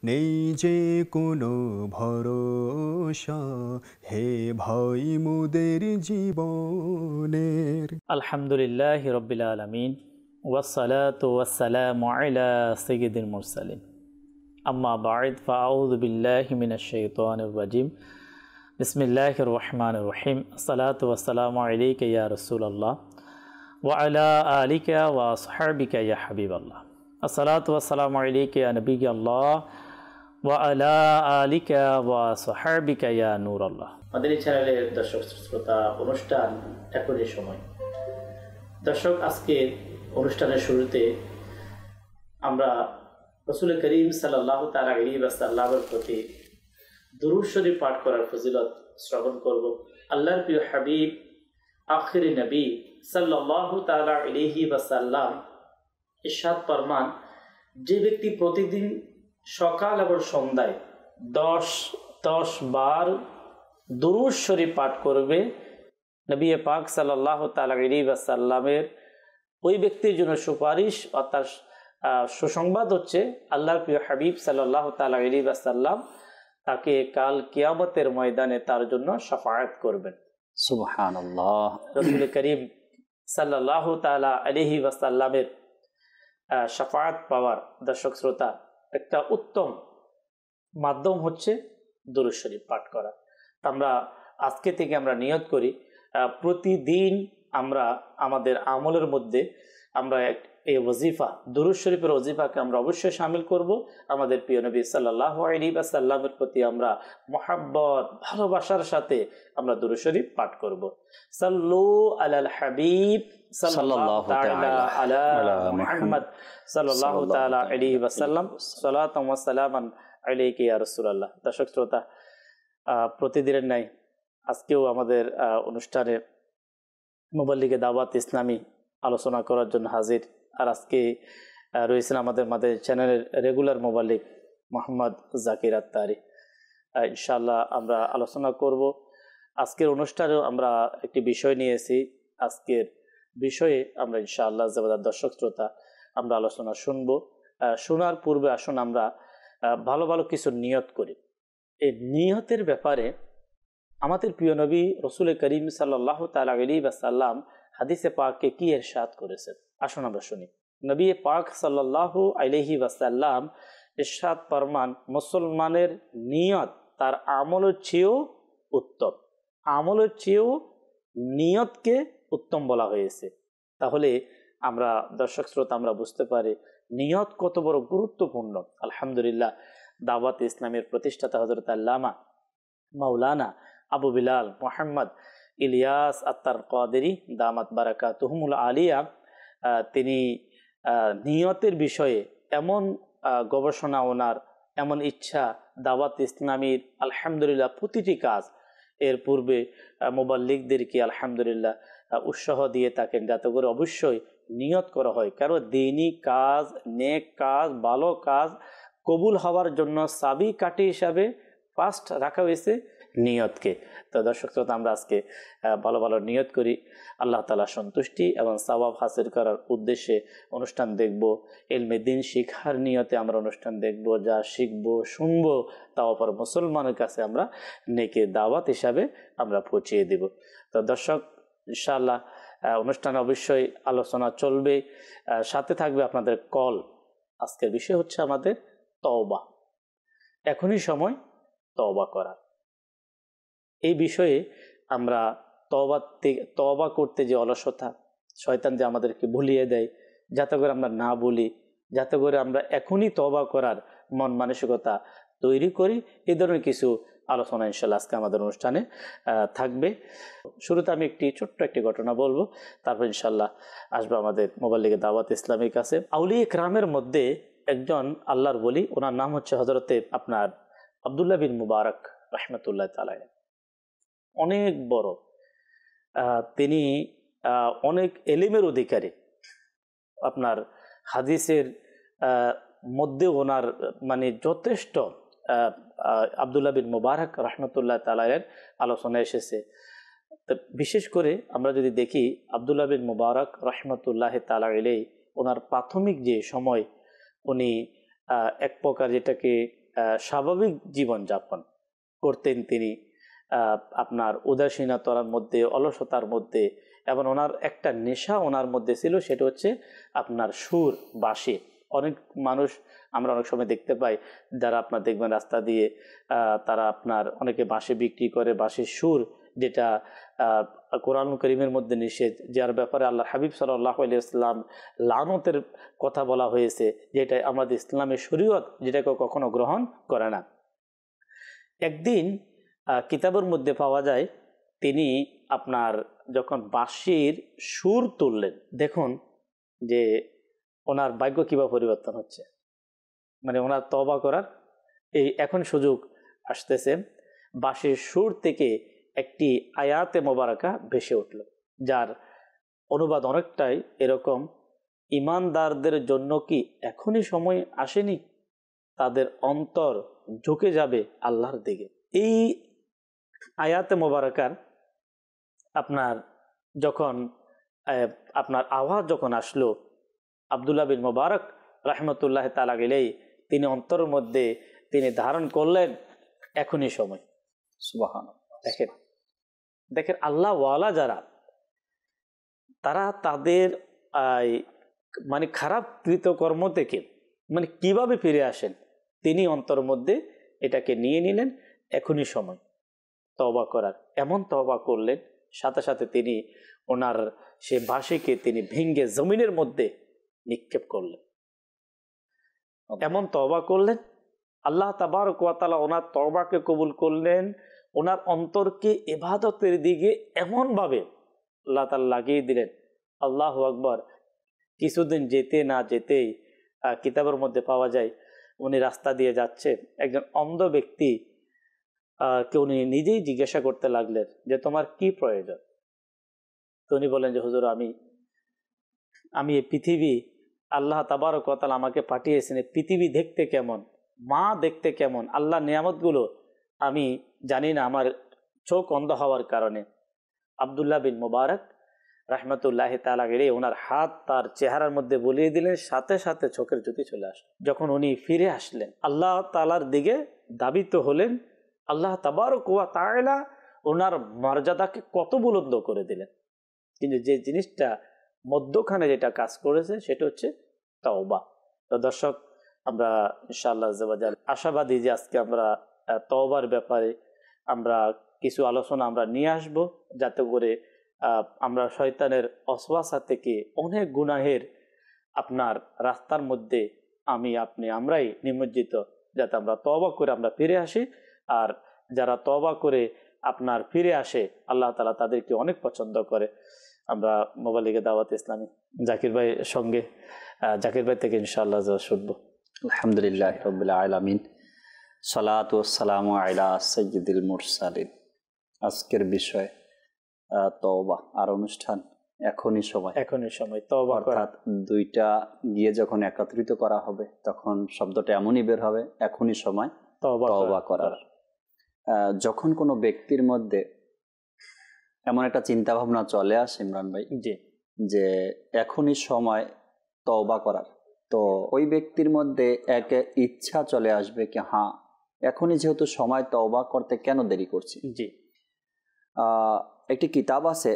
নেই যে কোনো ভরসা, হে ভাই মোদের জীবনের। আলহামদুলিল্লাহ রব্বিল আলামিন ওয়াসসালাতু ওয়াসসালামু আলা সাইয়্যিদিল মুরসালিন আম্মা বা'দ ফাআউযু বিল্লাহি মিনাশ শাইতানির রাজিম বিসমিল্লাহির রহমানির রহিম আসসালাতু ওয়াসসালামু আলাইকা ইয়া রাসূলুল্লাহ ওয়া আলা আলিকা ওয়া আসহাবিকা ইয়া হাবিবাল্লাহ আসসালাতু ওয়াসসালামু আলাইকা ইয়া নবিয়াল্লাহ ওয়া আলা আলিকা ওয়া আসহাবিকা ইয়া নূরাল্লাহ। মাদানী চ্যানেলের দর্শক শ্রোতা, অনুষ্ঠান এখনই সময়। দর্শক, আজকের অনুষ্ঠানের শুরুতে আমরা রাসূল করিম সাল্লাল্লাহু তাআলা আলাইহি ওয়াসাল্লামের প্রতি দুরূদ শরীফ পাঠ করার ফজিলত শ্রবণ করব। আল্লাহর প্রিয় হাবিব আখিরি নবী সাল্লাল্লাহু তাআলা আলাইহি ওয়াসাল্লাম ইরশাদ ফরমান, যে ব্যক্তি প্রতিদিন সকাল এবং সন্ধ্যায় 10 বার দুরূদ শরীফ পাঠ করবে, নবী পাক সাল্লাল্লাহু তাআলা আলাইহি ওয়াসাল্লামের ওই ব্যক্তির জন্য সুপারিশ অর্থাৎ সুসংবাদ হচ্ছে আল্লাহর প্রিয় হাবিব সাল্লাল্লাহু তাআলা আলাইহি ওয়াসাল্লাম তাকে কাল কিয়ামতের ময়দানে তার জন্য শাফাআত করবেন। সুবহানাল্লাহ। রাসূল করিম সাল্লাল্লাহু তাআলা আলাইহি ওয়াসাল্লামের শাফাআত পাওয়ার দর্শক শ্রোতা একটা উত্তম মাধ্যম হচ্ছে দুরূদ শরীফ পাঠ করা। আমরা আজকে থেকে আমরা নিয়ত করি প্রতিদিন আমরা আমাদের আমলের মধ্যে আমরা এই ওয়াজিফা দুরূদ শরীফের ওয়াজিফাকে আমরা অবশ্যই শামিল করব। আমাদের প্রিয় নবী সাল্লাল্লাহু আলাইহি ওয়াসাল্লামের প্রতি আমরা মহব্বত ভালোবাসার সাথে আমরা দুরূদ শরীফ পাঠ করব। সাল্লু আলাল হাবিব সাল্লাল্লাহু তাআলা আলা মুহাম্মদ সাল্লাল্লাহু তাআলা আলাইহি ওয়াসাল্লাম সালাতাম ওয়া সালামান আলাইকা ইয়া রাসূলুল্লাহ। দর্শক শ্রোতা, প্রতিদিনের ন্যায় আজকেও আমাদের অনুষ্ঠানে মুবাল্লিগে দাওয়াত ইসলামী আলোচনা করার জন্য হাজির। আর আজকে রয়েছেন আমাদের চ্যানেলের রেগুলার মুবাল্লিগ মোহাম্মদ জাকির আত্তারি। ইনশাআল্লাহ আমরা আলোচনা করব। আজকের অনুষ্ঠানেও আমরা একটি বিষয় নিয়েছি। আজকের বিষয়ে আমরা ইনশাআল্লাহ দর্শক শ্রোতা আমরা আলোচনা শুনবো। শোনার পূর্বে আসুন আমরা ভালো ভালো কিছু নিয়ত করি। এই নিয়তের ব্যাপারে আমাদের প্রিয় নবী রাসূল করিম সাল্লাল্লাহু তাআলা আলাইহি ওয়াসাল্লাম হাদিসে পাকে কি ইরশাদ করেছেন, আসুন আমরা শুনি। নবী পাক সাল্লাল্লাহু আলাইহি ওয়াসাল্লাম ইরশাদ ফরমান, মুসলমানের নিয়ত তার আমলের চেয়েও উত্তম। আমলের চেয়েও নিয়তকে উত্তম বলা হয়েছে। তাহলে আমরা দর্শক শ্রোতা আমরা বুঝতে পারি নিয়ত কত বড় গুরুত্বপূর্ণ। আলহামদুলিল্লাহ, দাওয়াত ইসলামের প্রতিষ্ঠাতা হযরত আল্লামা মাওলানা আবু বিলাল মোহাম্মদ ইলিয়াস আত্তার কাদেরী দামাত বারাকাতুহুমুল আলিয়া তিনি নিয়তের বিষয়ে এমন গবেষণা, ওনার এমন ইচ্ছা, দাওয়াত ইসলামীর আলহামদুলিল্লাহ প্রতিটি কাজ এর পূর্বে মুবাল্লিগদেরকে আলহামদুলিল্লাহ উৎসাহ দিয়ে থাকেন যাতে করে অবশ্যই নিয়ত করা হয়। কারণ দিনই কাজ, নেক কাজ, ভালো কাজ কবুল হওয়ার জন্য চাবি কাঠি হিসাবে ফার্স্ট রাখা হয়েছে নিয়তকে। তো দর্শক শ্রোতা, আমরা আজকে ভালো ভালো নিয়ত করি আল্লাহ তাআলা সন্তুষ্টি এবং সওয়াব হাসিল করার উদ্দেশ্যে অনুষ্ঠান দেখব। ইলমে দ্বীন শিক্ষার নিয়তে আমরা অনুষ্ঠান দেখব, যা শিখবো শুনবো তা অপর মুসলমানের কাছে আমরা নেকে দাওয়াত হিসাবে আমরা পৌঁছিয়ে দেব। তো দর্শক, ইনশাআল্লাহ অনুষ্ঠানে অবশ্যই আলোচনা চলবে, সাথে থাকবে আপনাদের কল। আজকের বিষয় হচ্ছে আমাদের তওবা। এখনই সময় তওবা করা। এই বিষয়ে আমরা তওবা করতে যে অলসতা, শয়তান যে আমাদেরকে ভুলিয়ে দেয়, যাতে করে আমরা না বলি, যাতে করে আমরা এখনই তওবা করার মন মানসিকতা তৈরি করি, এই ধরনের কিছু আলোচনা ইনশাআল্লাহ আজকে আমাদের অনুষ্ঠানে থাকবে। শুরুতে আমি ছোট্ট একটি ঘটনা বলবো, তারপর ইনশাআল্লাহ আসবে আমাদের মুবাল্লিগে দাওয়াত ইসলামীর কাছে। আউলিয়া ইকরামের মধ্যে একজন আল্লাহর ওলি, ওনার নাম হচ্ছে হযরতে আপনার আব্দুল্লাহ বিন মুবারক রাহমাতুল্লাহ তাআলা। অনেক বড়, তিনি অনেক এলিমের অধিকারী। আপনার হাদিসের মধ্যে ওনার যথেষ্ট আব্দুল্লাহ বিন মুবারক রাহমাতুল্লাহ তাআলার আলোচনা এসেছে। বিশেষ করে আমরা যদি দেখি আব্দুল্লাহ বিন মুবারক রাহমাতুল্লাহ তাআলা আলাইহি ওনার প্রাথমিক যে সময়, উনি এক প্রকার যেটাকে স্বাভাবিক জীবনযাপন করতেন তিনি। আপনার উদাসীনতার মধ্যে, অলসতার মধ্যে, এবং ওনার একটা নেশা ওনার মধ্যে ছিল, সেটা হচ্ছে আপনার সুর, বাঁশি। অনেক মানুষ আমরা অনেক সময় দেখতে পাই, যারা আপনার দেখবেন রাস্তা দিয়ে তারা আপনার অনেকে বাঁশি বিক্রি করে, বাঁশির সুর, যেটা কোরআন কারীমের মধ্যে নিষেধ, যার ব্যাপারে আল্লাহ হাবিব সাল্লাল্লাহু আলাইহি ওয়াসাল্লাম লানতের কথা বলা হয়েছে, যেটা আমাদের ইসলামের শরীয়ত যেটাকে কখনো গ্রহণ করে না। একদিন কিতাবের মধ্যে পাওয়া যায়, তিনি আপনার যখন বাঁশির সুর তুললেন, দেখুন যে ওনার ভাগ্য কিভাবে পরিবর্তন হচ্ছে। মানে ওনার তওবা করার এখন সুযোগ আসতেছে। বাঁশির সুর থেকে একটি আয়াতে মোবারকা ভেসে উঠল, যার অনুবাদ অনেকটাই এরকম: ইমানদারদের জন্য কি এখনই সময় আসেনি, তাদের অন্তর ঝুঁকে যাবে আল্লাহর দিকে। এই আয়াতে মোবারকার আপনার যখন আপনার আওয়াজ যখন আসলো, আব্দুল্লাহ বিন মুবারক রাহমাতুল্লাহ তাআলা আলাইহি তিনি অন্তরের মধ্যে তিনি ধারণ করলেন, এখনই সময়। সুবহানাল্লাহ। দেখেন আল্লাহ ওয়ালা যারা, তারা তাদের মানে খারাপ কৃতকর্ম থেকে মানে কিভাবে ফিরে আসেন, তিনি অন্তরের মধ্যে এটাকে নিয়ে নিলেন, এখনই সময় তওবা করার। এমন তওবা করলেন, সাথে সাথে তিনি ওনার সে বাঁশিকে তিনি ভেঙ্গে জমিনের মধ্যে নিক্ষেপ করলেন। এমন তওবা করলেন, আল্লাহ তাবারক ওয়া তাআলা ওনার তওবাকে কবুল করলেন। ওনার অন্তরকে ইবাদতের দিকে এমনভাবে আল্লাহ তাআলা লাগিয়ে দিলেন, আল্লাহু আকবার। কিছুদিন যেতে না যেতেই কিতাবের মধ্যে পাওয়া যায়, উনি রাস্তা দিয়ে যাচ্ছে, একজন অন্ধ ব্যক্তি কে উনি নিজেই জিজ্ঞাসা করতে লাগলেন যে তোমার কি প্রয়োজন। তো উনি বলেন যে হুজুর, আমি এই পৃথিবী, আল্লাহ তাবারক ওয়া তাআলা আমাকে পাঠিয়েছেন, পৃথিবী দেখতে কেমন, মা দেখতে কেমন, আল্লাহ নিয়ামতগুলো আমি জানি না, আমার চোখ অন্ধ হওয়ার কারণে। আব্দুল্লাহ বিন মুবারক রাহমাতুল্লাহ তাআলা আলাইহি ওনার হাত তার চেহারার মধ্যে বুলিয়ে দিলেন, সাথে সাথে চোখের জ্যোতি চলে আসলো। যখন উনি ফিরে আসলেন, আল্লাহ তাআলার দিকে ধাবিত হলেন, আল্লাহ তাবারক ওয়া তাআলা ওনার মর্যাদাকে কত বুলন্দ করে দিলেন। কিন্তু যে জিনিসটা মধ্যখানে যেটা কাজ করেছে সেটা হচ্ছে তওবা। তো দর্শক, আমরা ইনশাআল্লাহ আযওয়াজাল আশাবাদী যে আজকে আমরা তওবার ব্যাপারে আমরা কিছু আলোচনা আমরা নিয়ে আসব, যাতে করে আমরা শয়তানের ওয়াসওয়াসা থেকে অনেক গুনাহের আপনার রাস্তার মধ্যে আমরাই নিমজ্জিত, যাতে আমরা তওবা করে আমরা ফিরে আসি। আর যারা তওবা করে আপনার ফিরে আসে, আল্লাহ তাআলা তাদেরকে অনেক পছন্দ করে। আমরা মোবালিগে দাওয়াত ইসলামী জাকির ভাই সঙ্গে, জাকির ভাই থেকে ইনশাআল্লাহ শুনবো। আলহামদুলিল্লাহ রাব্বিল আলামিন, সালাতু ওয়াসসালামু আলা সাইয়্যিদিল মুরসালিন। আজকের বিষয় তওবা, আর অনুষ্ঠান এখনই সময় তওবা করা। অর্থাৎ দুইটা গিয়ে যখন একত্রিত করা হবে, তখন শব্দটা এমনই বের হবে, এখনই সময় তওবা করার। যখন কোনো ব্যক্তির মধ্যে এমন একটা চিন্তা ভাবনা চলে আসে ইমরান ভাই, যে এখনই সময় তওবা করার, তো ওই ব্যক্তির মধ্যে এক ইচ্ছা চলে আসবে কি হ্যাঁ, এখনই যেহেতু সময়, তওবা করতে কেন দেরি করছি। একটি কিতাব আছে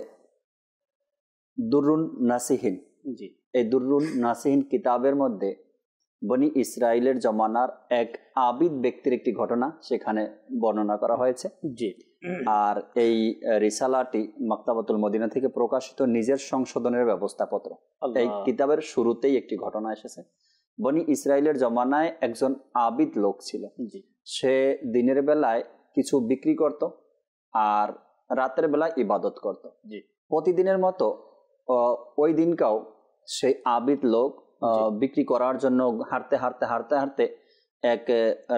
দুররুন নাসিহিন। এই দুররুন নাসিহিন কিতাবের মধ্যে বনি ইসরাইলের জমানার এক আবিদ ব্যক্তির একটি ঘটনা সেখানে বর্ণনা করা হয়েছে। আর এই রিসালাটি মাকতাবাতুল মদিনা থেকে প্রকাশিত নিজের সংশোধনের ব্যবস্থাপত্র। এই কিতাবের শুরুতেই একটি ঘটনা এসেছে। বনি ইসরাইলের জমানায় একজন আবিদ লোক ছিল। সে দিনের বেলায় কিছু বিক্রি করত আর রাতের বেলায় ইবাদত করত। প্রতিদিনের মতো ওই দিনকাও সেই আবিদ লোক বিক্রি করার জন্য হাঁটতে হাঁটতে হাঁটতে হাঁটতে এক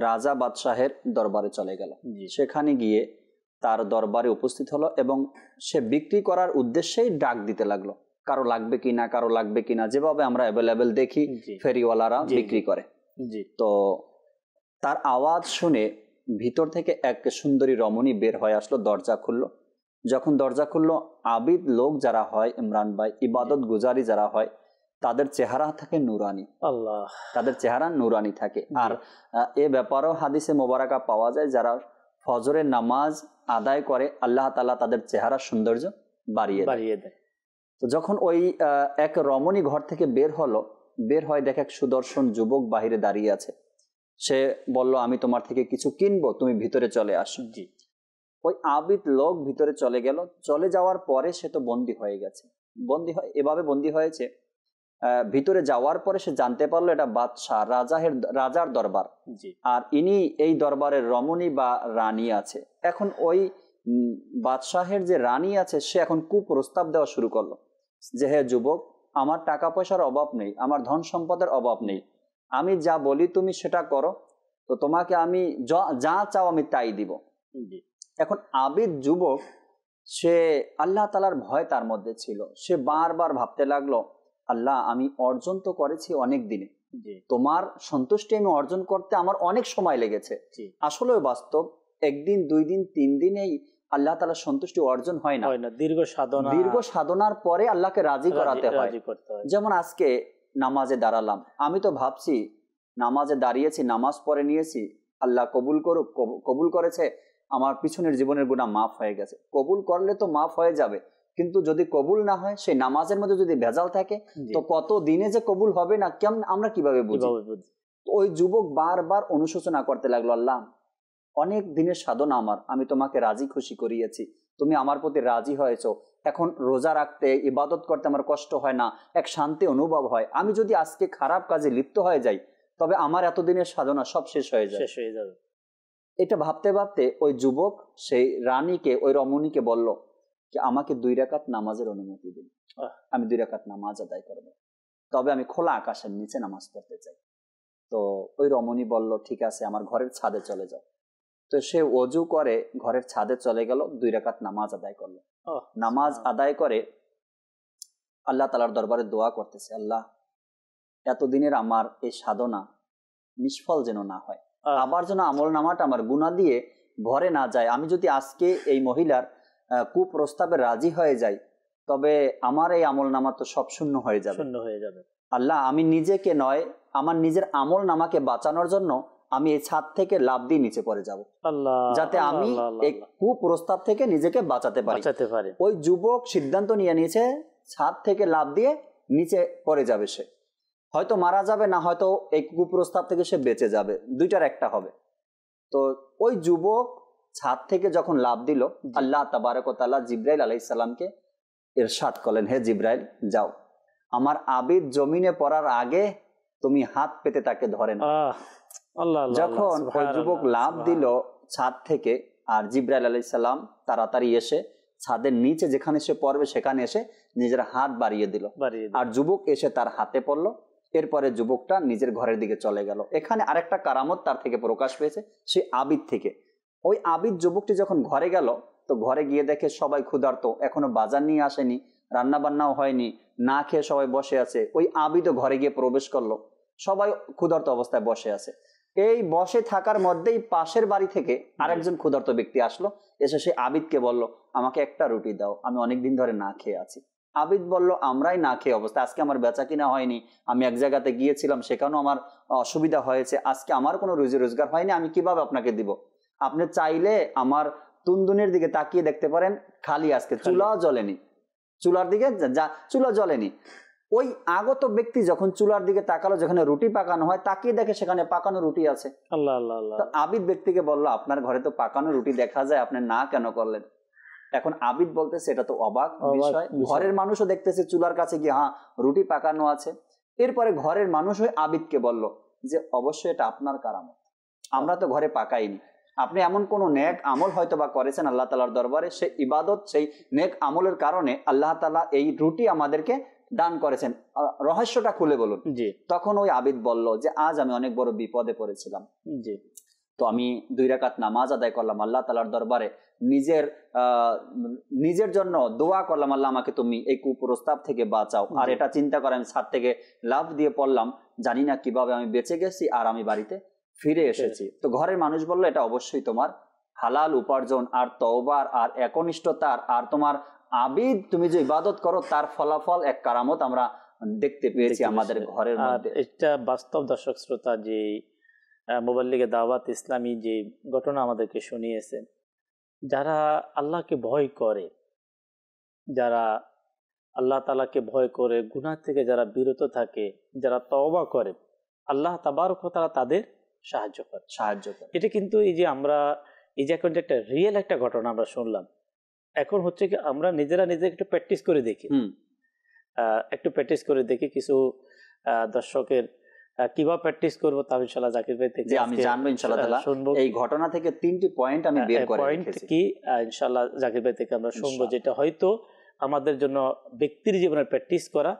রাজা বাদশাহের দরবারে চলে গেল। সেখানে গিয়ে তার দরবারে উপস্থিত হলো এবং সে বিক্রি করার উদ্দেশ্যেই ডাক দিতে লাগলো, কারো লাগবে কিনা, কারো লাগবে কিনা, যেভাবে আমরা অ্যাভেলেবেল দেখি ফেরিওয়ালারা বিক্রি করে। তো তার আওয়াজ শুনে ভিতর থেকে এক সুন্দরী রমণী বের হয়ে আসলো, দরজা খুললো। যখন দরজা খুললো, আবিদ লোক যারা হয় ইমরান ভাই, ইবাদত গুজারি যারা হয়, তাদের চেহারা থাকে নুরানি, আল্লাহ, তাদের চেহারা নুরানি থাকে। আর এ ব্যাপারেও হাদিসে মোবারকা পাওয়া যায়, যারা ফজরের নামাজ আদায় করে আল্লাহ তাআলা তাদের চেহারা সৌন্দর্য বাড়িয়ে দেয়। তো যখন ওই এক রমণী ঘর থেকে বের হয়, দেখে এক সুদর্শন যুবক বাহিরে দাঁড়িয়ে আছে। সে বলল, আমি তোমার থেকে কিছু কিনবো, তুমি ভিতরে চলে আসো। জি। ওই আবিদ লোক ভিতরে চলে গেল। চলে যাওয়ার পরে সে তো বন্দী হয়ে গেছে, এভাবে বন্দী হয়েছে। ভিতরে যাওয়ার পরে সে জানতে পারলো এটা বাদশাহ, রাজার দরবার। আর ইনি এই দরবারের রমণী বা রানী আছে। এখন ওই বাদশাহের যে রানী আছে, সে এখন কুপ্রস্তাব দেওয়া শুরু করলো যে, হে যুবক, আমার টাকা পয়সার অভাব নেই, আমার ধন সম্পদের অভাব নেই, আমি যা বলি তুমি সেটা করো, তো তোমাকে আমি যা চাও আমি তাই দিব। এখন আবিদ যুবক, সে আল্লাহ তাআলার ভয় তার মধ্যে ছিল। সে বারবার ভাবতে লাগলো, আল্লাহ, আমি অর্জন তো করেছি অনেক দিনে, তোমার সন্তুষ্টি আমি অর্জন করতে আমার অনেক সময় লেগেছে। আসলে বাস্তব, একদিন, 2 দিন, 3 দিনেই আল্লাহ তাআলার সন্তুষ্টি অর্জন হয় না। দীর্ঘ সাধনার পরে আল্লাহকে রাজি করাতে হয়। যেমন আজকে নামাজে দাঁড়ালাম, আমি তো ভাবছি নামাজে দাঁড়িয়েছি, নামাজ পড়ে নিয়েছি, আল্লাহ কবুল করুক, কবুল করেছে, আমার পিছনের জীবনের গুনাহ মাফ হয়ে গেছে। কবুল করলে তো মাফ হয়ে যাবে, কিন্তু যদি কবুল না হয়, সেই নামাজের মধ্যে যদি ভেজাল থাকে, তো কত দিনে যে কবুল হবে না, কেমন আমরা কিভাবে বুঝি? ওই যুবক বারবার অনুশোচনা করতে লাগলো, আল্লাহ, অনেক দিনের সাধনা আমার, আমি তোমাকে রাজি খুশি করিয়েছি, তুমি আমার প্রতি রাজি হয়েছো, এখন রোজা রাখতে, ইবাদত করতে আমার কষ্ট হয় না, এক শান্তি অনুভব হয়। আমি যদি আজকে খারাপ কাজে লিপ্ত হয়ে যাই, তবে আমার এতদিনের সাধনা সব শেষ হয়ে যাবে। এটা ভাবতে ভাবতে ওই যুবক সেই রানীকে, ওই রমণীকে বলল যে, আমাকে 2 রাকাত নামাজের অনুমতি দিন, আমি 2 রাকাত নামাজ আদায় করব, তবে আমি খোলা আকাশের নিচে নামাজ পড়তে চাই। তো ওই রমণী বলল, ঠিক আছে, আমার ঘরের ছাদে চলে যাও। তো সে ওযু করে ঘরের ছাদে চলে গেল, 2 রাকাত নামাজ আদায় করলো। নামাজ আদায় করে আল্লাহ তাআলার দরবারে দোয়া করতেছে, আল্লাহ, এতদিনের আমার এই সাধনা নিষ্ফল যেন না হয়, আবার যেন আমল নামাটা আমার গুনাহ দিয়ে ভরে না যায়। আমি যদি আজকে এই মহিলার কুপ্রস্তাবে রাজি হয়ে যাই, তবে আমার এই আমল নামা তো সব শূন্য হয়ে যাবে। আল্লাহ, আমি নিজেকে নয়, আমার নিজের আমল নামাকে বাঁচানোর জন্য আমি এই ছাদ থেকে লাফ দিয়ে নিচে পড়ে যাব, যাতে আমি এই কুপ্রস্তাব থেকে নিজেকে বাঁচাতে পারি। ওই যুবক সিদ্ধান্ত নিয়েছে, ছাদ থেকে লাফ দিয়ে নিচে পড়ে যাবে। সে হয়তো মারা যাবে, না হয়তো এই কুপ্রস্তাব থেকে সে বেঁচে যাবে, দুইটার একটা হবে। তো ওই যুবক ছাদ থেকে যখন লাফ দিল, আল্লাহ তাবারক ওয়া তাআলা জিবরাইল আলাইহিস সালামকে ইরশাদ করলেন, হে জিবরাইল, যাও, আমার আবিদ জমিনে পড়ার আগে তুমি হাত পেতে তাকে ধরে নাও। যখন ওই যুবক লাফ দিল ছাদ থেকে, আর জিবরাইল আলাইহিস সালাম তাড়াতাড়ি এসে ছাদের নিচে যেখানে সে পড়বে সেখানে এসে নিজের হাত বাড়িয়ে দিল, আর যুবক এসে তার হাতে পড়লো। এরপরে যুবকটা নিজের ঘরের দিকে চলে গেল। এখানে আরেকটা কারামত তার থেকে প্রকাশ পেয়েছে, সে আবিদ থেকে। ওই আবিদ যুবকটি যখন ঘরে গেল, তো ঘরে গিয়ে দেখে সবাই ক্ষুধার্ত, এখনো বাজার নিয়ে আসেনি, রান্না বান্নাও হয়নি, না খেয়ে সবাই বসে আছে। ওই আবিদও ঘরে গিয়ে প্রবেশ করলো, সবাই ক্ষুধার্ত অবস্থায় বসে আছে। এই বসে থাকার মধ্যেই পাশের বাড়ি থেকে আরেকজন ক্ষুধার্ত ব্যক্তি আসলো, এসে সে আবিদকে বলল, আমাকে একটা রুটি দাও, আমি অনেকদিন ধরে না খেয়ে আছি। আবিদ বলল, আমরাই না খেয়ে অবস্থা, আজকে আমার বেচা কিনা হয়নি, আমি এক জায়গাতে গিয়েছিলাম, সেখানেও আমার অসুবিধা হয়েছে, আজকে আমার কোনো রুজি রোজগার হয়নি, আমি কিভাবে আপনাকে দিব? আপনি চাইলে আমার তুনদুনের দিকে তাকিয়ে দেখতে পারেন, খালি আজকে চুলাও জ্বলেনি, চুলার দিকে চুলা জ্বলেনি। ওই আগত ব্যক্তি যখন চুলার দিকে তাকালো, যেখানে রুটি পাকানো হয়, তাকিয়ে দেখে সেখানে পাকানো রুটি আছে। আবিদ ব্যক্তিকে বলল, আপনার ঘরে তো পাকানো রুটি দেখা যায়, আপনি না কেন করলেন? এখন আবিদ বলতেছে, এটা তো অবাক বিষয়, ঘরের মানুষও দেখতেছে চুলার কাছে গিয়ে, হ্যাঁ, রুটি পাকানো আছে। এরপরে ঘরের মানুষ হয়ে আবিদকে বলল যে, অবশ্যই এটা আপনার কারামত, আমরা তো ঘরে পাকাইনি, আপনি এমন কোন নেক আমল হয়তো বা করেছেন আল্লাহ তাআলার দরবারে, সেই ইবাদত, সেই নেক আমলের কারণে আল্লাহ তাআলা এই রুটি আমাদেরকে দান করেছেন, রহস্যটা খুলে বলুন। তখন ওই আবিদ বলল যে, আজ আমি অনেক বড় বিপদে পড়েছিলাম, তো আমি 2 রাকাত নামাজ আদায় করলাম, আল্লাহ তাআলার দরবারে নিজের জন্য দোয়া করলাম, আল্লাহ, আমাকে তুমি এই কুপ্রস্তাব থেকে বাঁচাও। আর এটা চিন্তা করে আমি ছাদ থেকে লাফ দিয়ে পড়লাম, জানি না কিভাবে আমি বেঁচে গেছি, আর আমি বাড়িতে ফিরে এসেছি। তো ঘরের মানুষ বলল, এটা অবশ্যই তোমার হালাল উপার্জন, আর তওবার, আর একনিষ্ঠতার, আর তোমার আবিদ তুমি যে ইবাদত করো তার ফলাফল, এক কারামত আমরা দেখতে পেয়েছি আমাদের ঘরের আর মধ্যে। এটা বাস্তব দর্শক শ্রোতা যে মোবাল্লিগে দাওয়াত ইসলামী যে ঘটনা আমাদেরকে শুনিয়েছেন, যারা আল্লাহকে ভয় করে, যারা আল্লাহ তাআলাকে ভয় করে গুনাহ থেকে যারা বিরত থাকে, যারা তওবা করে, আল্লাহ তাবারক ওয়া তাআলা তাদের সাহায্য করে। এটা কিন্তু এই যে আমরা এই যে এখন যে একটা রিয়েল একটা ঘটনা আমরা শুনলাম, এখন হচ্ছে কি আমরা নিজেরা একটু প্র্যাকটিস করে দেখি, কিছু দর্শকের কিভাবে প্র্যাকটিস করবো তা ইনশাআল্লাহ জাকির ভাই থেকে আমি জানবো ইনশাআল্লাহ। এই ঘটনা থেকে 3টি পয়েন্ট আমি বের করে রেখেছি, কি ইনশাআল্লাহ জাকির ভাই থেকে আমরা শুনবো, যেটা হয়তো আমাদের জন্য ব্যক্তির জীবনে প্র্যাকটিস করা